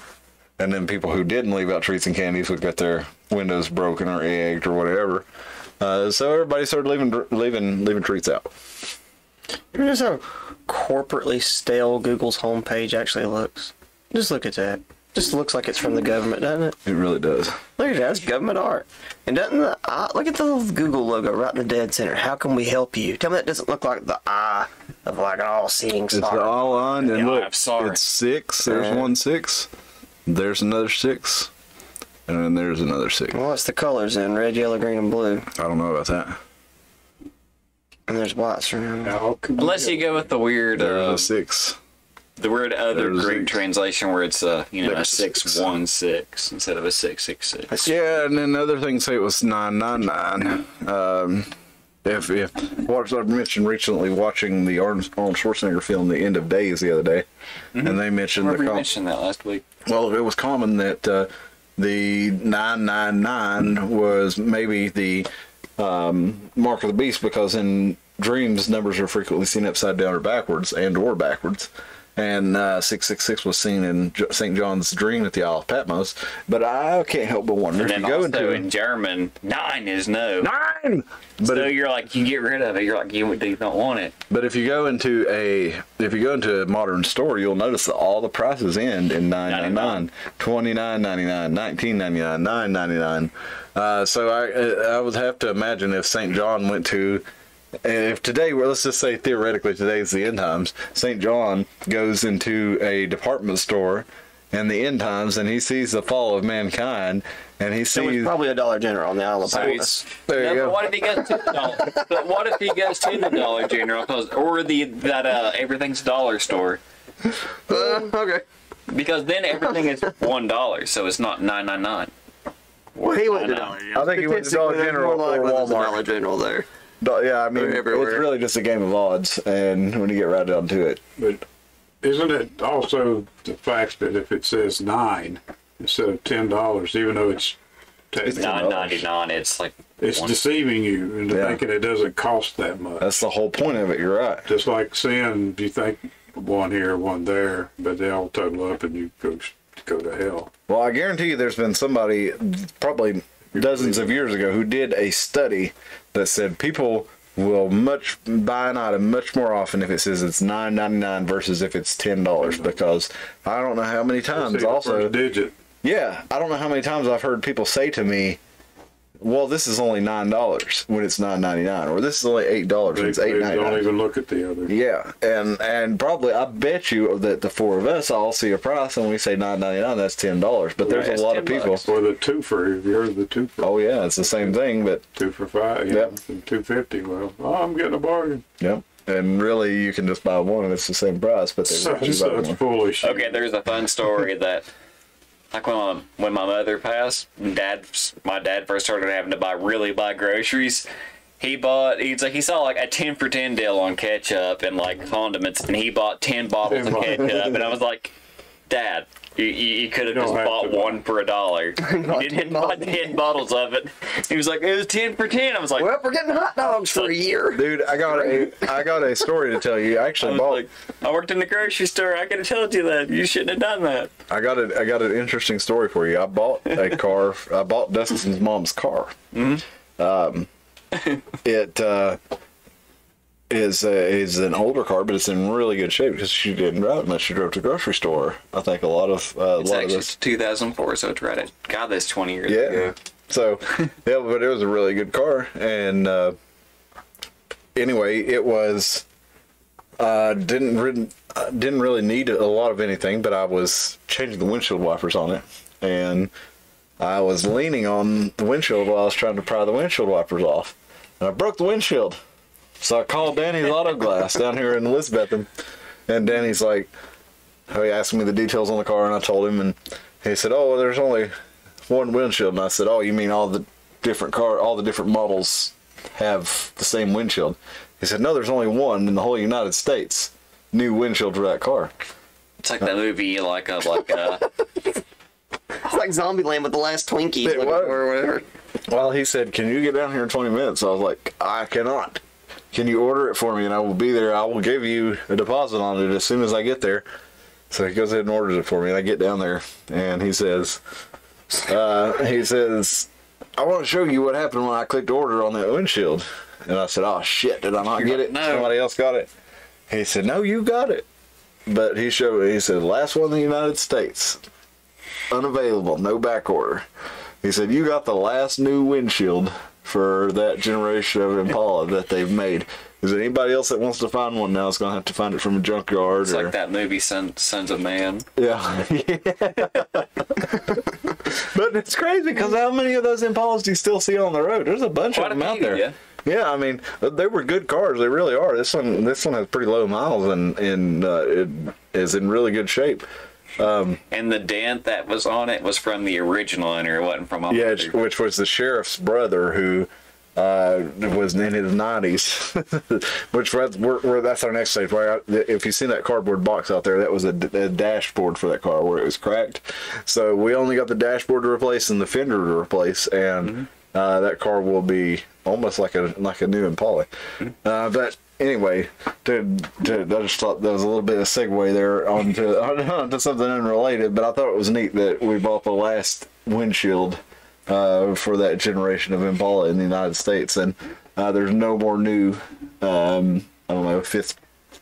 S4: And then people who didn't leave out treats and candies would get their windows broken or egged or whatever. So everybody started leaving treats out.
S6: Here's how corporately stale Google's homepage actually looks. Just look at that. Just looks like it's from the government, doesn't it?
S4: It really does.
S6: Look at that. That's government art. And doesn't look at the little Google logo right in the dead center. How can we help you? Tell me that doesn't look like the eye of like an all-seeing star.
S4: It's all on, and
S5: Yeah,
S4: look,
S5: I'm sorry.
S4: it's 6. There's 1 6. There's another 6. And then there's another 6.
S6: Well, what's the colors then? Red, yellow, green, and blue.
S4: I don't know about that.
S6: And there's whites around.
S5: Unless you go with the weird,
S4: There's a 6.
S5: the weird other
S4: There's
S5: Greek
S4: six.
S5: translation where it's a
S4: There's
S5: 616 instead of a 666.
S4: Yeah, and then the other thing say it was 999. If what I mentioned recently, watching the Arnold Schwarzenegger film "The End of Days" the other day, and they mentioned
S5: Remember you mentioned that last week.
S4: well, it was common that the 999 was maybe the mark of the beast, because in dreams numbers are frequently seen upside down or backwards, or backwards. And 666 was seen in St. John's dream at the Isle of Patmos. But I can't help but wonder
S5: And
S4: if
S5: then
S4: you go
S5: also
S4: into
S5: in German, 9 is no.
S4: 9. But
S5: So you're like, you get rid of it. You're like, you don't want it.
S4: But if you go into a modern store, you'll notice that all the prices end in 999, 29.99, 19.99, 9.99. So I would have to imagine if St. John went to, if today, well, let's just say theoretically today's the end times, St. John goes into a department store and the end times, and he sees the fall of mankind, and he
S6: There was
S4: sees.
S6: probably a Dollar General on the Isle of
S5: So
S6: Palmas.
S4: There you
S5: no,
S4: go.
S5: but what if he goes to the Dollar? But what if he goes to the Dollar General or that everything's dollar store?
S6: Okay.
S5: Because then everything is $1, so it's not $9.99.
S6: Well, he went to Dollar General.
S4: I think he went to Dollar
S6: Statistically,
S4: General
S6: more
S4: or
S6: likely there's a
S4: Walmart.
S6: Dollar General there.
S4: Yeah, I mean,
S6: They're
S4: it's
S6: everywhere.
S4: really just a game of odds, and when you get right down to it,
S2: But isn't it also the fact that if it says 9 instead of $10, even though it's technically
S5: $9.99. It's like
S2: it's
S5: one-
S2: deceiving you into
S4: Yeah.
S2: thinking it doesn't cost that much.
S4: that's the whole point of it. You're right.
S2: Just like sin, you think one here, one there, but they all total up and you go to hell.
S4: Well, I guarantee you, there's been somebody probably dozens of years ago who did a study that said people will buy an item much more often if it says it's $9.99 versus if it's $10, because I don't know how many times
S2: See the
S4: also.
S2: first digit.
S4: Yeah, I don't know how many times I've heard people say to me, well, this is only $9 when it's $9.99, or this is only $8 when it's
S2: They don't
S4: $8.99.
S2: even look at the other.
S4: Yeah, and probably I bet you that the four of us all see a price and we say $9.99. That's $10. But there's
S5: Right,
S4: a lot
S5: it's
S4: of people.
S5: $10.
S2: Or the twofer. Have you heard of the twofer?
S4: Oh yeah, it's the same thing, but
S2: 2 for $5. Yeah.
S4: Yep.
S2: And $2.50. Well, I'm getting a bargain.
S4: yep. And really, you can just buy one and it's the same price, but they let you buy
S2: So it's
S4: one.
S2: foolish.
S5: Okay, there's a fun story that, like when my mother passed, my dad first started having to really buy groceries. He saw like a 10 for 10 deal on ketchup and like condiments, and he bought 10 bottles
S2: 10
S5: of
S2: bottles.
S5: ketchup, and I was like, Dad, you could have
S2: You
S5: just
S2: don't have
S5: bought
S2: to.
S5: one for $1. You didn't buy 10 bottles of it. He was like, it was 10 for 10. I was like,
S6: Well, we're getting hot dogs for a year.
S4: Dude, I got a story to tell you. I
S5: I
S4: actually
S5: was
S4: bought.
S5: like, I worked in the grocery store. I could have told you that. You shouldn't have done that.
S4: I got an interesting story for you. I bought a car. I bought Dustin's mom's car. It is an older car, but it's in really good shape because she didn't drive it much. She drove to the grocery store. I think a lot of
S5: It's
S4: lot of
S5: actually
S4: this.
S5: 2004, so it's right at, God, that's 20 years
S4: Yeah.
S5: ago.
S4: So yeah, but it was a really good car, and anyway, it was didn't really need a lot of anything, but I was changing the windshield wipers on it, and I was leaning on the windshield while I was trying to pry the windshield wipers off, and I broke the windshield. So I called Danny's Auto Glass down here in Elizabeth, and Danny's like, he asked me the details on the car, and I told him, and he said, "Oh, there's only one windshield." And I said, "Oh, you mean all the different models have the same windshield?" He said, "No, there's only one in the whole United States new windshield for that car."
S5: It's like that movie, like
S6: It's like Zombieland with the last Twinkie
S4: It was.
S6: or whatever.
S4: Well, he said, "Can you get down here in 20 minutes?" I was like, "I cannot. Can you order it for me and I will be there? I will give you a deposit on it as soon as I get there." So he goes ahead and orders it for me, and I get down there, and he says, "I want to show you what happened when I clicked order on that windshield." And I said, "Oh shit, did I not get it?
S5: No.
S4: Somebody else got it." He said, "No, you got it." But he showed me, he said, "Last one in the United States, unavailable, no back order." He said, "You got the last new windshield for that generation of Impala that they've made. Is there anybody else that wants to find one now is going to have to find it from a junkyard?"
S5: It's like that movie, Sons of Man.
S4: Yeah. But it's crazy because how many of those Impalas do you still see on the road? There's a bunch
S5: Quite
S4: of
S5: a
S4: them out
S5: few,
S4: there.
S5: yeah.
S4: Yeah, I mean, they were good cars. They really are. This one has pretty low miles and it is in really good shape.
S5: And the dent that was on it was from the original owner. It wasn't from
S4: Yeah,
S5: mother.
S4: which was the sheriff's brother who was in his 90s. Which that's our next stage. Right? If you see that cardboard box out there, that was a dashboard for that car where it was cracked. So we only got the dashboard to replace and the fender to replace, and that car will be almost like a new Impala. But anyway, I just thought that was a little bit of a segue there onto something unrelated. But I thought it was neat that we bought the last windshield for that generation of Impala in the United States, and there's no more new,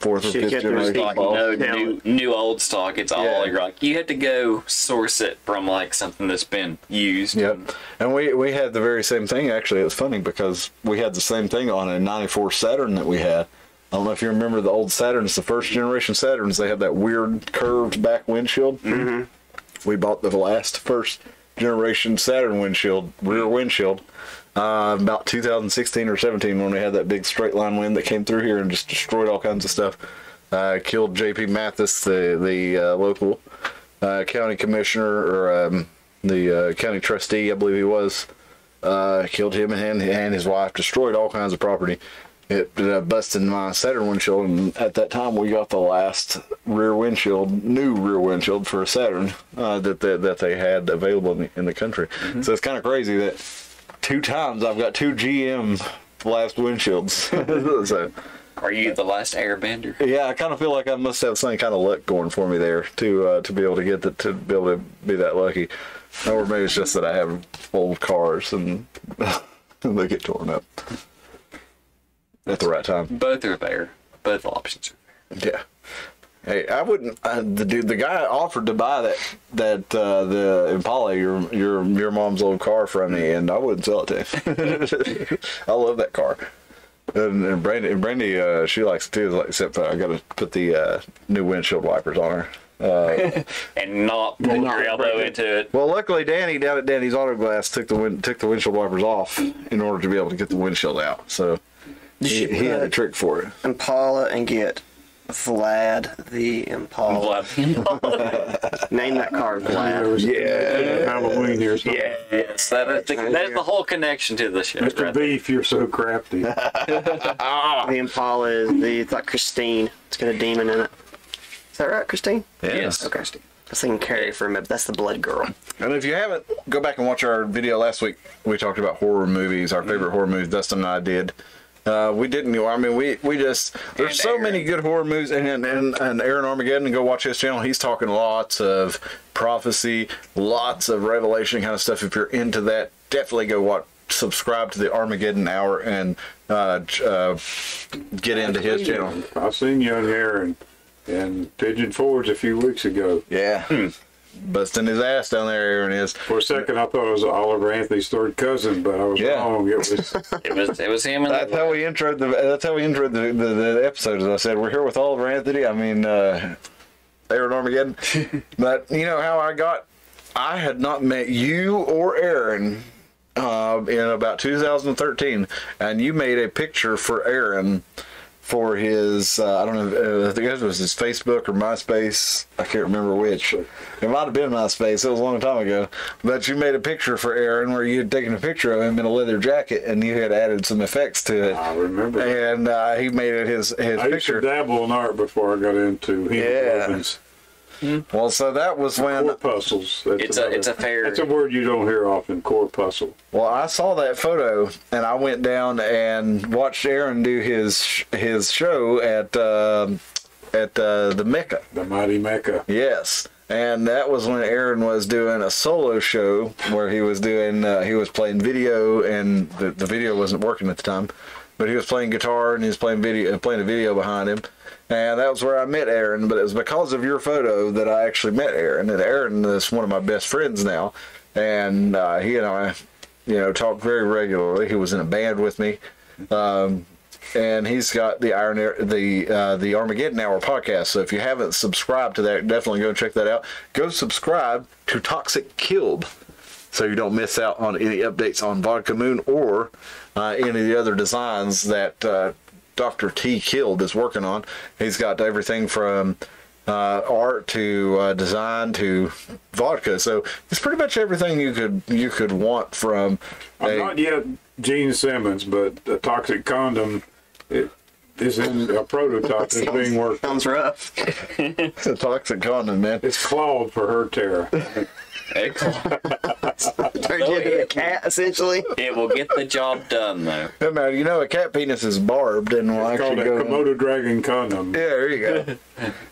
S4: fourth or fifth generation
S5: Like
S4: Impala.
S5: no new old stock. It's all
S4: Yeah.
S5: like you have to go source it from like something that's been used.
S4: Yep, and we had the very same thing. Actually, it was funny because we had the same thing on a '94 Saturn that we had. I don't know if you remember the old Saturns, the first generation Saturns. They had that weird curved back windshield. Mm-hmm. we bought the first generation Saturn windshield, rear windshield, about 2016 or 17 when we had that big straight line wind that came through here and just destroyed all kinds of stuff. Killed J.P. Mathis, the local county commissioner, or the county trustee, I believe he was. Killed him and his wife, destroyed all kinds of property. It busted my Saturn windshield, and at that time we got the last new rear windshield for a Saturn that they had available in the country. Mm-hmm. So it's kind of crazy that 2 times I've got 2 GM last windshields. So,
S5: are you the last airbender?
S4: yeah, I kind of feel like I must have some kind of luck going for me there to be able to to be able to be that lucky. Or maybe it's just that I have old cars and they get torn up at the right time.
S5: Both are fair. Both options are fair.
S4: Yeah. Hey, I wouldn't. The guy offered to buy the Impala, your mom's old car from me, and I wouldn't sell it to him. I love that car. And Brandy, she likes it too. Except I got to put the new windshield wipers on her.
S5: And not put your elbow into it.
S4: Well, luckily, Danny down at Danny's Auto Glass took the windshield wipers off in order to be able to get the windshield out. So he had a trick for it.
S6: Impala and get Vlad the Impala. Name that car Vlad.
S2: Yeah. Halloween here.
S5: Yes, that's the whole connection to the show.
S2: Mr. Beef, you're so crafty.
S6: The Impala it's like Christine. It's got a demon in it. Is that right, Christine?
S5: Yes.
S6: Okay. I was thinking Carrie for a minute, but that's the blood girl.
S4: And if you haven't, go back and watch our video last week. We talked about horror movies, our favorite horror movies. Dustin and I did. We didn't. I mean, we just. There's so many good horror movies, and Aaron Armageddon. Go watch his channel. He's talking lots of prophecy, lots of revelation kind of stuff. If you're into that, definitely go watch. Subscribe to the Armageddon Hour and get into his channel.
S2: I seen you on here and Pigeon Forge a few weeks ago.
S4: Yeah. Busting his ass down there, Aaron is.
S2: For a second, I thought it was Oliver Anthony's third cousin, but I was wrong. It
S5: was him.
S4: That's how we introed the episode. As I said, we're here with Oliver Anthony. I mean, Aaron Armageddon. But you know how I had not met you or Aaron in about 2013, and you made a picture for Aaron for his, I don't know, I think it was his Facebook or MySpace. I can't remember which. It might have been MySpace. It was a long time ago. But you made a picture for Aaron where you had taken a picture of him in a leather jacket and you had added some effects to it.
S2: I remember.
S4: And he made it his picture.
S2: I used to dabble in art before I got into hemoglobins.
S4: Well, so that was when
S2: corpuscles.
S5: It's a fair.
S2: That's a word you don't hear often. Corpuscle.
S4: Well, I saw that photo and I went down and watched Aaron do his show at the Mecca.
S2: The Mighty Mecca.
S4: Yes. And that was when Aaron was doing a solo show where he was doing he was playing video, and the video wasn't working at the time, but he was playing guitar and he was playing a video behind him. And that was where I met Aaron, but it was because of your photo that I actually met Aaron. And Aaron is one of my best friends now. And he and I, talk very regularly. He was in a band with me. And he's got the Armageddon Hour podcast. So if you haven't subscribed to that, definitely go check that out. Go subscribe to Toxic Kilb so you don't miss out on any updates on Vodka Moon or any of the other designs that Dr. T. Kilb is working on. He's got everything from art to design to vodka. So it's pretty much everything you could want from.
S2: Not yet Gene Simmons, but a toxic condom. It is in a prototype that's being worked.
S6: Sounds rough.
S4: It's a toxic condom, man.
S2: It's clawed for her terror.
S6: Turned you into a cat, essentially.
S5: It will get the job done, though.
S4: No matter, a cat penis is barbed and will
S2: It's
S4: actually
S2: called a
S4: go.
S2: Komodo dragon condom.
S4: Yeah, there you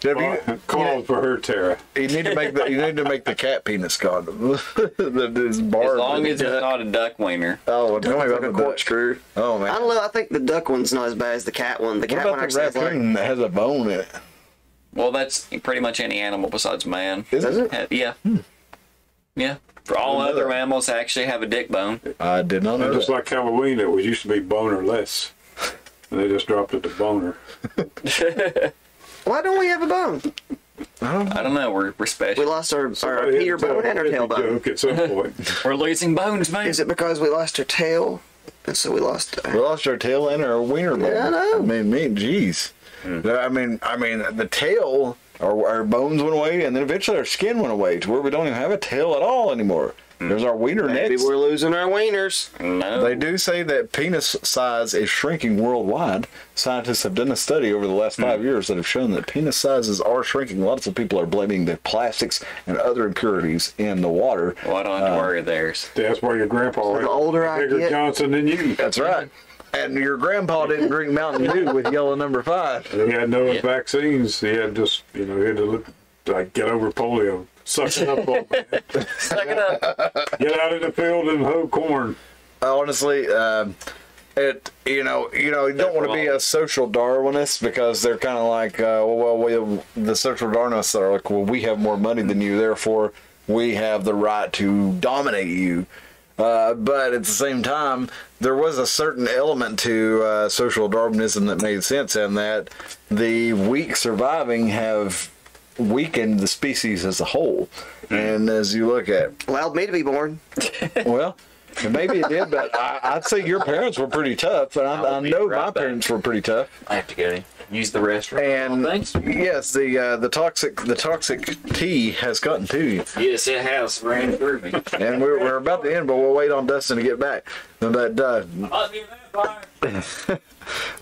S4: go.
S2: Called for her terror.
S4: You need to make the cat penis condom that is barbed.
S5: As long as it's not a duck wiener.
S4: Oh, tell me about
S6: Like a
S4: the
S6: corkscrew.
S4: Oh man.
S6: I don't know. I think the duck one's not as bad as the cat one. The cat
S4: What
S6: one
S4: about the
S6: actually has
S4: raccoon that has a bone in it?
S5: Well, that's pretty much any animal besides man.
S4: Is it?
S5: Yeah. Yeah. For all other mammals, actually have a dick bone.
S4: I did not know
S2: And just
S4: that.
S2: like Halloween, it was used to be bonerless. And they just dropped it to boner.
S6: Why don't we have a bone?
S5: I don't know. We're special.
S6: We lost our
S2: Somebody
S6: Peter
S2: had to
S6: bone and our
S2: tell a
S6: tailbone.
S2: joke at some point.
S5: We're losing bones, man.
S6: Is it because we lost our tail? And so we lost.
S4: We lost our tail and our wiener bone.
S6: Yeah, I know.
S4: I mean, geez. I mean, the tail, our bones went away, and then eventually our skin went away to where we don't even have a tail at all anymore. There's our wiener
S6: Maybe
S4: next.
S6: we're losing our wieners.
S5: No.
S4: They do say that penis size is shrinking worldwide. Scientists have done a study over the last 5 years that have shown that penis sizes are shrinking. Lots of people are blaming the plastics and other impurities in the water.
S5: Well, I don't have to worry theirs.
S2: That's why your grandpa
S6: The older I
S2: bigger
S6: get-
S2: Johnson than you.
S4: That's right. And your grandpa didn't drink Mountain Dew with yellow number 5.
S2: He had no vaccines. He had just, he had to look, like, get over polio. Suck it up, old man.
S5: Suck it up.
S2: Get out in the field and hoe corn.
S4: Honestly, you don't want to be a social Darwinist because they're kind of like, the social Darwinists are like, well, we have more money than you, therefore we have the right to dominate you. But at the same time, there was a certain element to social Darwinism that made sense in that the weak surviving have weakened the species as a whole. And as you look at,
S6: Allowed me to be born.
S4: well, maybe it did, but I'd say your parents were pretty tough, and I know my parents were pretty tough.
S5: I have to go use the restroom.
S4: And
S5: Thanks.
S4: yes, the toxic tea has gotten to you.
S5: Yes, it has ran through me.
S4: And we're about to end, but we'll wait on Dustin to get back. But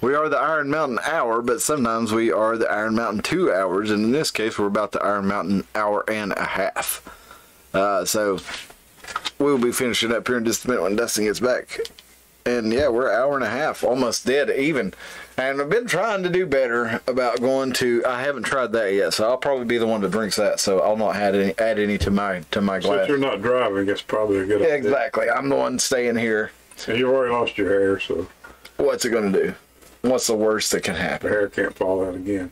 S4: we are the Iron Mountain Hour, but sometimes we are the Iron Mountain 2 hours, and in this case, we're about the Iron Mountain hour and a half. So we'll be finishing up here in just a minute when Dustin gets back. And yeah, we're an hour and a half, almost dead even. And I've been trying to do better about going to. I haven't tried that yet, so I'll probably be the one that drinks that. So I'll not add any to my glass.
S2: Since you're not driving, it's probably a good idea.
S4: Exactly, I'm the one staying here.
S2: And you've already lost your hair, so
S4: What's it going to do? What's the worst that can
S2: the
S4: happen?
S2: hair can't fall out again.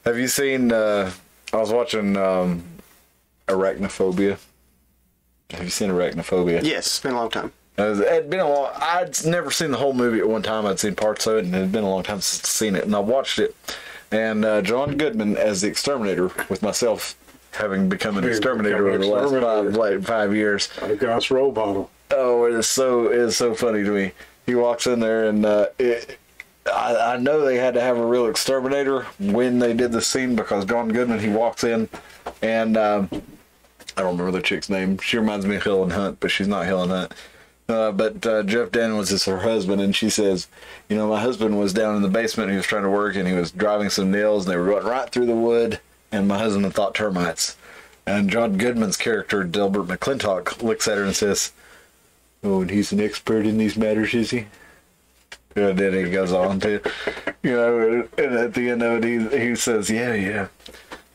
S4: Have you seen? I was watching Arachnophobia. Have you seen Arachnophobia?
S6: Yes, it's been a long time.
S4: It'd been a long. I'd never seen the whole movie at one time. I'd seen parts of it, and it had been a long time since I'd seen it. And I watched it, and John Goodman as the exterminator, with myself having become an exterminator over the last 5 years.
S2: I got a roll bottle.
S4: Oh, it is so funny to me. He walks in there, and I know they had to have a real exterminator when they did the scene because John Goodman, he walks in, and I don't remember the chick's name. She reminds me of Helen Hunt, but she's not Helen Hunt. But Jeff Daniels is her husband, and she says, my husband was down in the basement, and he was trying to work, and he was driving some nails, and they were going right through the wood, and my husband had thought termites. And John Goodman's character, Delbert McClintock, looks at her and says, "Oh, and he's an expert in these matters, is he?" And then he goes on to, and at the end of it, he says, yeah.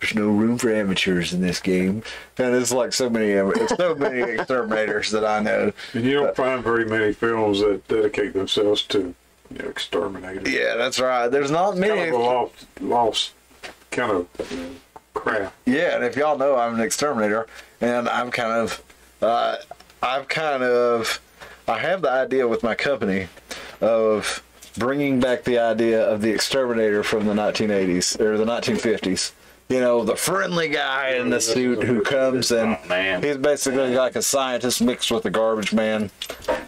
S4: There's no room for amateurs in this game. And it's like so many exterminators that I know.
S2: And you don't find very many films that dedicate themselves to exterminators.
S4: Yeah, that's right. There's not many.
S2: Kind of a lost kind of crap.
S4: Yeah, and if y'all know, I'm an exterminator, and I have the idea with my company of bringing back the idea of the exterminator from the 1980s or the 1950s. The friendly guy in the suit who comes and he's basically like a scientist mixed with a garbage man.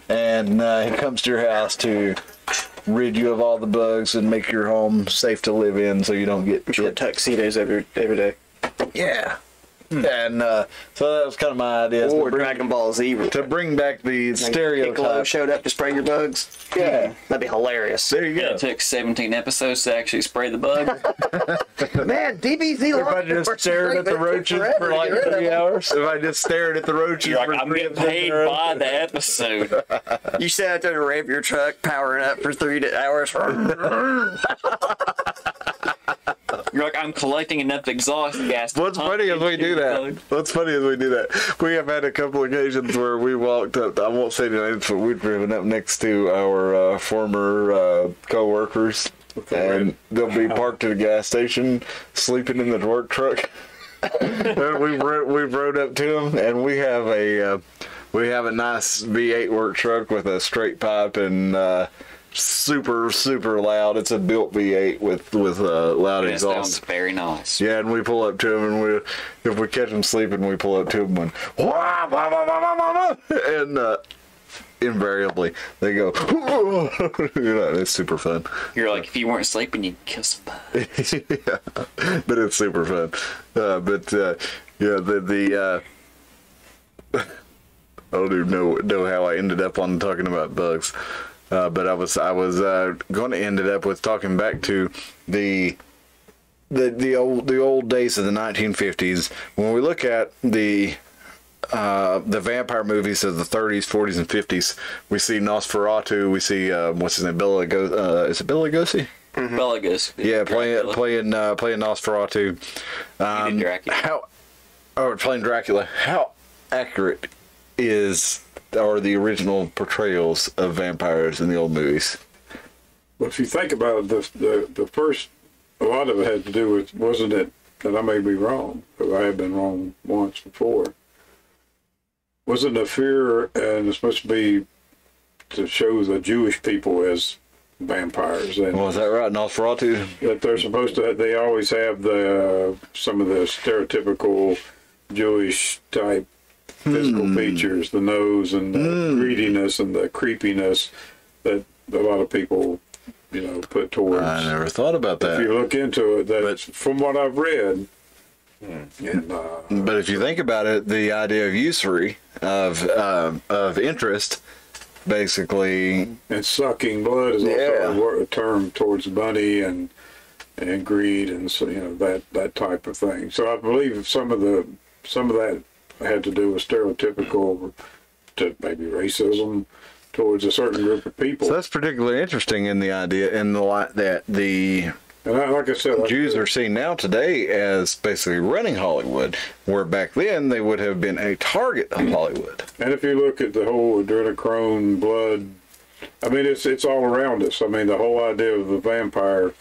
S4: And he comes to your house to rid you of all the bugs and make your home safe to live in so you don't get
S6: Short tuxedos every day.
S4: Yeah. And so that was kind of my idea.
S6: Or Dragon Ball Z.
S4: To bring back the
S6: Piccolo
S4: stereotype.
S6: showed up to spray your bugs.
S4: Yeah.
S6: That'd be hilarious.
S4: There you go.
S5: It took 17 episodes to actually spray the bug.
S6: Man, DBZ
S4: If I just stared at the roaches for like 3 hours, if I just stared at the roaches
S5: You're like,
S4: for
S5: I'm
S4: 3
S5: getting paid by the episode.
S6: You sat out there to rev your truck, powering up for 3 hours.
S5: You're like, I'm collecting enough exhaust gas.
S4: What's funny is we do that. We have had a couple occasions where we walked up. I won't say the names, but we've driven up next to our former co-workers, and they'll be parked at a gas station, sleeping in the work truck. And we've rode up to them, and we have a nice V8 work truck with a straight pipe and super loud. It's a built V8 with loud
S5: It
S4: exhaust.
S5: sounds very nice.
S4: Yeah, and we pull up to him, and if we catch him sleeping, we pull up to him and wah, wah, wah, wah, wah, wah, and invariably they go. It's super fun.
S5: You're like, if you weren't sleeping, you'd kill somebody.
S4: Yeah, but it's super fun. Yeah, I don't even know how I ended up on talking about bugs. But I was going to end it up with talking back to the old days of the 1950s. When we look at the vampire movies of the 30s, 40s, and 50s, we see Nosferatu. We see what's his name, Bela Lugosi. Is it Bela Lugosi?
S5: Mm-hmm. Bela Lugosi.
S4: Yeah, playing Nosferatu.
S5: He did Dracula.
S4: Playing Dracula. How accurate are the original portrayals of vampires in the old movies?
S2: Well, if you think about it, the first, a lot of it had to do with, wasn't it, and I may be wrong, but I have been wrong once before, wasn't the fear, and it's supposed to be to show the Jewish people as vampires. And
S4: Was that right, Nosferatu?
S2: that they're supposed to, they always have some of the stereotypical Jewish type physical features, the nose and the greediness and the creepiness that a lot of people, put towards.
S4: I never thought about that.
S2: If you look into it, that's from what I've read. And,
S4: But if you think about it, the idea of usury, of interest, basically.
S2: and sucking blood is also a term towards money and greed and so that type of thing. So I believe some of that had to do with stereotypical, to maybe racism towards a certain group of people.
S4: So that's particularly interesting in the idea, in the light that the
S2: And like I said,
S4: Jews are seen now today as basically running Hollywood, where back then they would have been a target of Hollywood.
S2: And if you look at the whole adrenochrome, blood, I mean, it's all around us. I mean, the whole idea of the vampire,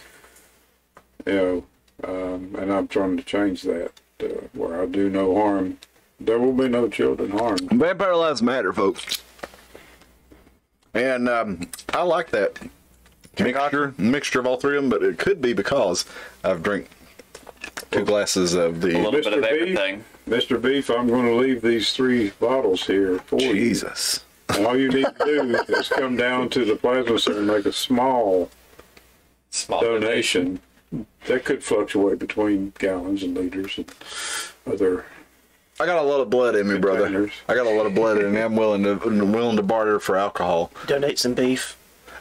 S2: and I'm trying to change that, where I do no harm. There will be no children harmed.
S4: Vampire lives matter, folks. And I like that mixture of all three of them, but it could be because I've drank 2 glasses of
S5: A
S4: the...
S5: little bit of
S2: Mr. Beef?
S5: everything.
S2: Mr. Beef, I'm going to leave these 3 bottles here for you.
S4: Jesus.
S2: And all you need to do is come down to the plasma center and make a small donation. That could fluctuate between gallons and liters and other.
S4: I got a lot of blood in me, brother.
S2: Containers.
S4: I got a lot of blood in me. I'm willing to barter for alcohol.
S6: Donate some beef.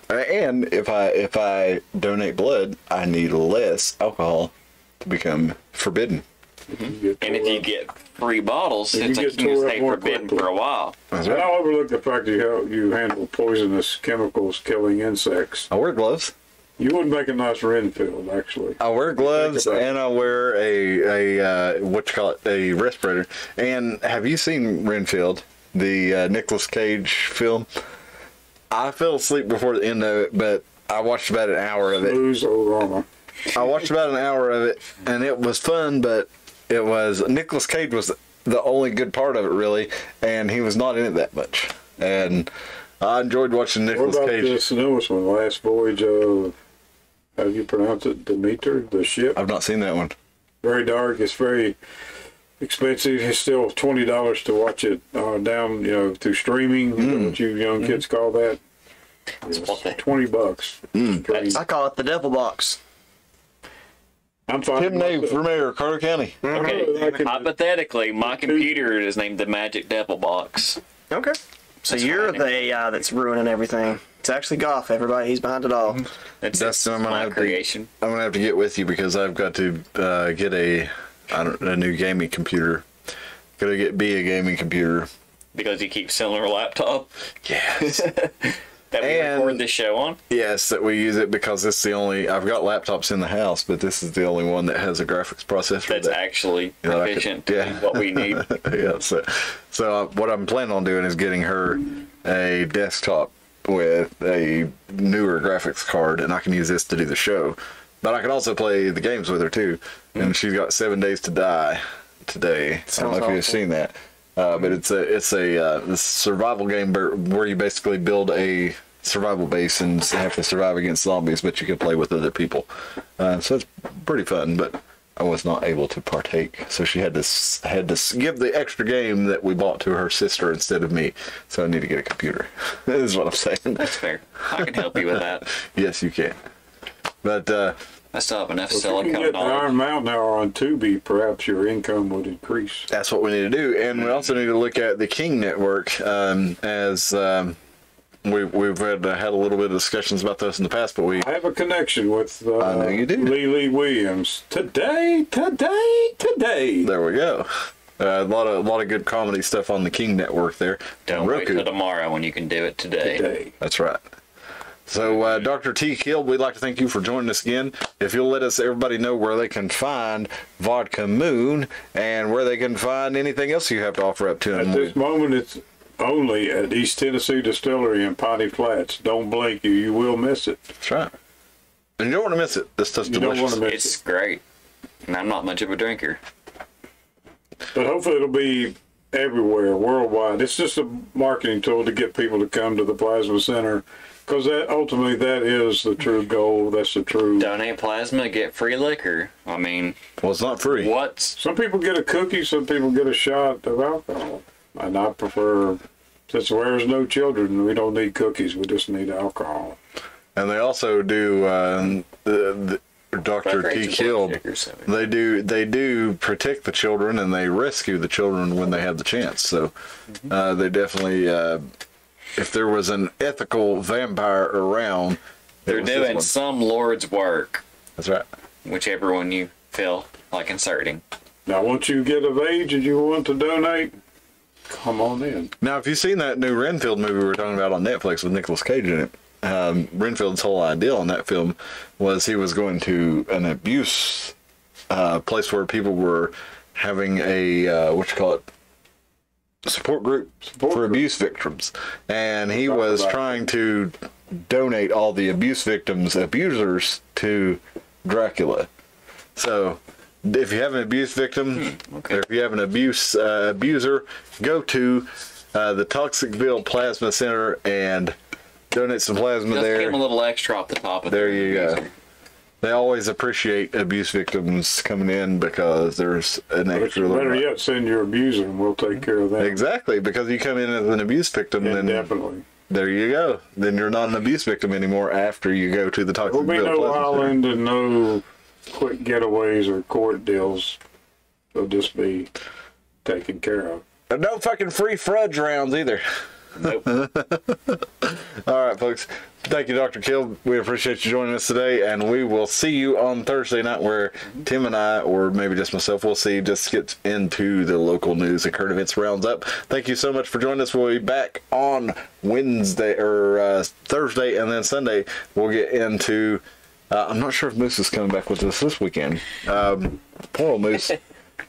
S4: And if I donate blood, I need less alcohol to become forbidden.
S5: And if you get 3 bottles,
S2: If
S5: it's
S2: you
S5: like
S2: get
S5: you can
S2: tore up
S5: stay
S2: more
S5: forbidden
S2: quickly.
S5: for a while.
S4: That's
S2: And
S4: right.
S2: I'll overlook the fact that you handle poisonous chemicals killing insects.
S4: I wear gloves.
S2: You would make a nice Renfield, actually.
S4: I wear gloves
S2: about it.
S4: and I wear a respirator. And have you seen Renfield, the Nicolas Cage film? I fell asleep before the end of it, but I watched about an hour of it.
S2: Lose Orama.
S4: I watched about an hour of it, and it was fun, but Nicolas Cage was the only good part of it, really, and he was not in it that much. And I enjoyed watching
S2: What
S4: Nicolas
S2: about
S4: Cage.
S2: this newest one, Last Voyage of, how do you pronounce it, Demeter, the ship?
S4: I've not seen that one.
S2: Very dark. It's very expensive. It's still $20 to watch it down, through streaming. You know what you young kids call that? It's
S5: what they-
S2: $20. Stream.
S6: I call it the devil box.
S2: I'm fine.
S4: Tim Nave for mayor, Carter County.
S5: Okay, hypothetically, my computer is named the Magic Devil Box.
S6: Okay. So
S5: That's
S6: you're
S5: fine.
S6: the AI that's ruining everything. It's actually Goff, everybody. He's behind it all.
S5: It's
S4: Dustin, I'm gonna
S5: my
S4: have
S5: creation.
S4: I'm gonna have to get with you because I've got to get a new gaming computer. Gotta be a gaming computer.
S5: Because you keep selling our laptop
S4: Yes.
S5: that we
S4: And-
S5: record this show on.
S4: Yes, that we use it because it's the only. I've got laptops in the house, but this is the only one that has a graphics processor.
S5: That's
S4: that,
S5: actually
S4: you know, I could-
S5: proficient to do what we need.
S4: Yeah. So what I'm planning on doing is getting her a desktop with a newer graphics card, and I can use this to do the show. But I can also play the games with her too. And she's got 7 Days to Die today. I don't
S6: Sounds
S4: know if you've
S6: awful.
S4: seen that. But it's a survival game where you basically build a survival base and have to survive against zombies, but you can play with other people. So it's pretty fun, but I was not able to partake. So she had to give the extra game that we bought to her sister instead of me. So I need to get a computer. That is what I'm saying.
S5: That's fair. I can help you with that.
S4: Yes, you can. But
S5: I still have enough
S2: If you can
S5: silicone
S2: get the
S5: knowledge.
S2: Iron Mountain Hour on Tubi, perhaps your income would increase.
S4: that's what we need to do. And we also need to look at the King Network, as we've had a little bit of discussions about this in the past, but we
S2: I have a connection with
S4: I know you do.
S2: Lee Williams. Today.
S4: there we go. A lot of good comedy stuff on the King Network there.
S5: Don't
S4: On
S5: wait
S4: Roku.
S5: till tomorrow when you can do it today.
S4: That's right. So, Dr. T. Kilb, we'd like to thank you for joining us again. If you'll let everybody know where they can find Vodka Moon and where they can find anything else you have to offer up to them.
S2: At this moment, it's only at East Tennessee Distillery in Piney Flats. Don't blink, you will miss it.
S4: That's right. And you don't want to miss it. This stuff's
S2: You don't
S4: delicious.
S2: want to miss
S5: It's great. And I'm not much of a drinker.
S2: But hopefully it'll be everywhere, worldwide. It's just a marketing tool to get people to come to the Plasma Center, because ultimately that is the true goal. That's the true.
S5: Donate plasma, get free liquor. I mean,
S4: Well, it's not free.
S5: what's
S2: Some people get a cookie, some people get a shot of alcohol. And I prefer, since there's no children, we don't need cookies, we just need alcohol.
S4: And they also do, the Dr. T. Kilb, they do protect the children and they rescue the children when they have the chance. So they definitely, if there was an ethical vampire around,
S5: They're doing some Lord's work,
S4: That's right.
S5: whichever one you feel like inserting.
S2: Now, once you get of age and you want to donate, come on in.
S4: Now, if you've seen that new Renfield movie we were talking about on Netflix with Nicolas Cage in it, Renfield's whole idea on that film was he was going to an abuse place where people were having a support group for abuse victims, and he was trying to donate all the abusers to Dracula. So if you have an abuse victim, or if you have an abuser, go to the Toxicville Plasma Center and donate some plasma
S5: Just
S4: there.
S5: give them a little extra off the top of
S4: There
S5: their
S4: you go.
S5: user.
S4: They always appreciate abuse victims coming in because there's an extra little.
S2: Better yet, send your abuser and we'll take care of that.
S4: Exactly, because you come in as an abuse victim, then
S2: Definitely.
S4: there you go. Then you're not an abuse victim anymore after you go to the
S2: There will be
S4: Toxicville
S2: no
S4: Plasma Center.
S2: island and no quick getaways or court deals. They'll just be taken care of.
S4: And no fucking free fudge rounds either.
S5: Nope.
S4: All right, folks. Thank you, Dr. Kilb. We appreciate you joining us today, and we will see you on Thursday night where Tim and I, or maybe just myself, we'll see, just get into the local news and current events rounds up. Thank you so much for joining us. We'll be back on Wednesday or Thursday, and then Sunday we'll get into, I'm not sure if Moose is coming back with us this weekend. Poor old Moose.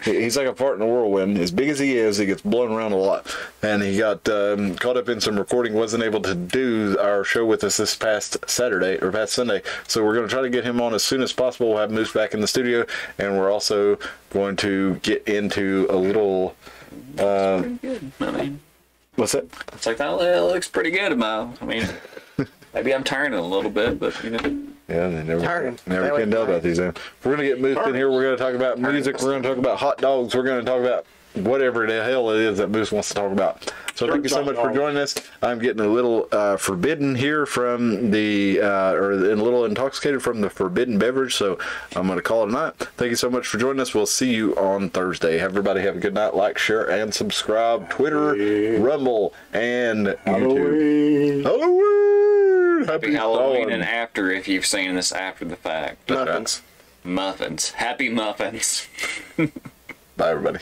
S4: He's like a fart in a whirlwind. As big as he is, he gets blown around a lot. And he got caught up in some recording, wasn't able to do our show with us this past Saturday, or past Sunday. So we're going to try to get him on as soon as possible. We'll have Moose back in the studio. And we're also going to get into a little...
S5: Pretty good. I mean,
S4: what's that?
S5: it's like, that looks pretty good. I mean, maybe I'm turning a little bit, but, you know.
S4: Yeah, they never
S6: Turn.
S4: can tell about these. We're going to get Moose in here. We're going to talk about music. We're going to talk about hot dogs. We're going to talk about whatever the hell it is that Moose wants to talk about. So thank you so much for joining us. I'm getting a little forbidden here from the, or a little intoxicated from the forbidden beverage. So I'm going to call it a night. Thank you so much for joining us. We'll see you on Thursday. Everybody have a good night. Like, share, and subscribe. Twitter, Rumble, and YouTube. Halloween!
S5: Happy Halloween and after if you've seen this after the fact.
S6: Muffins.
S5: Muffins. Happy muffins.
S4: Bye, everybody.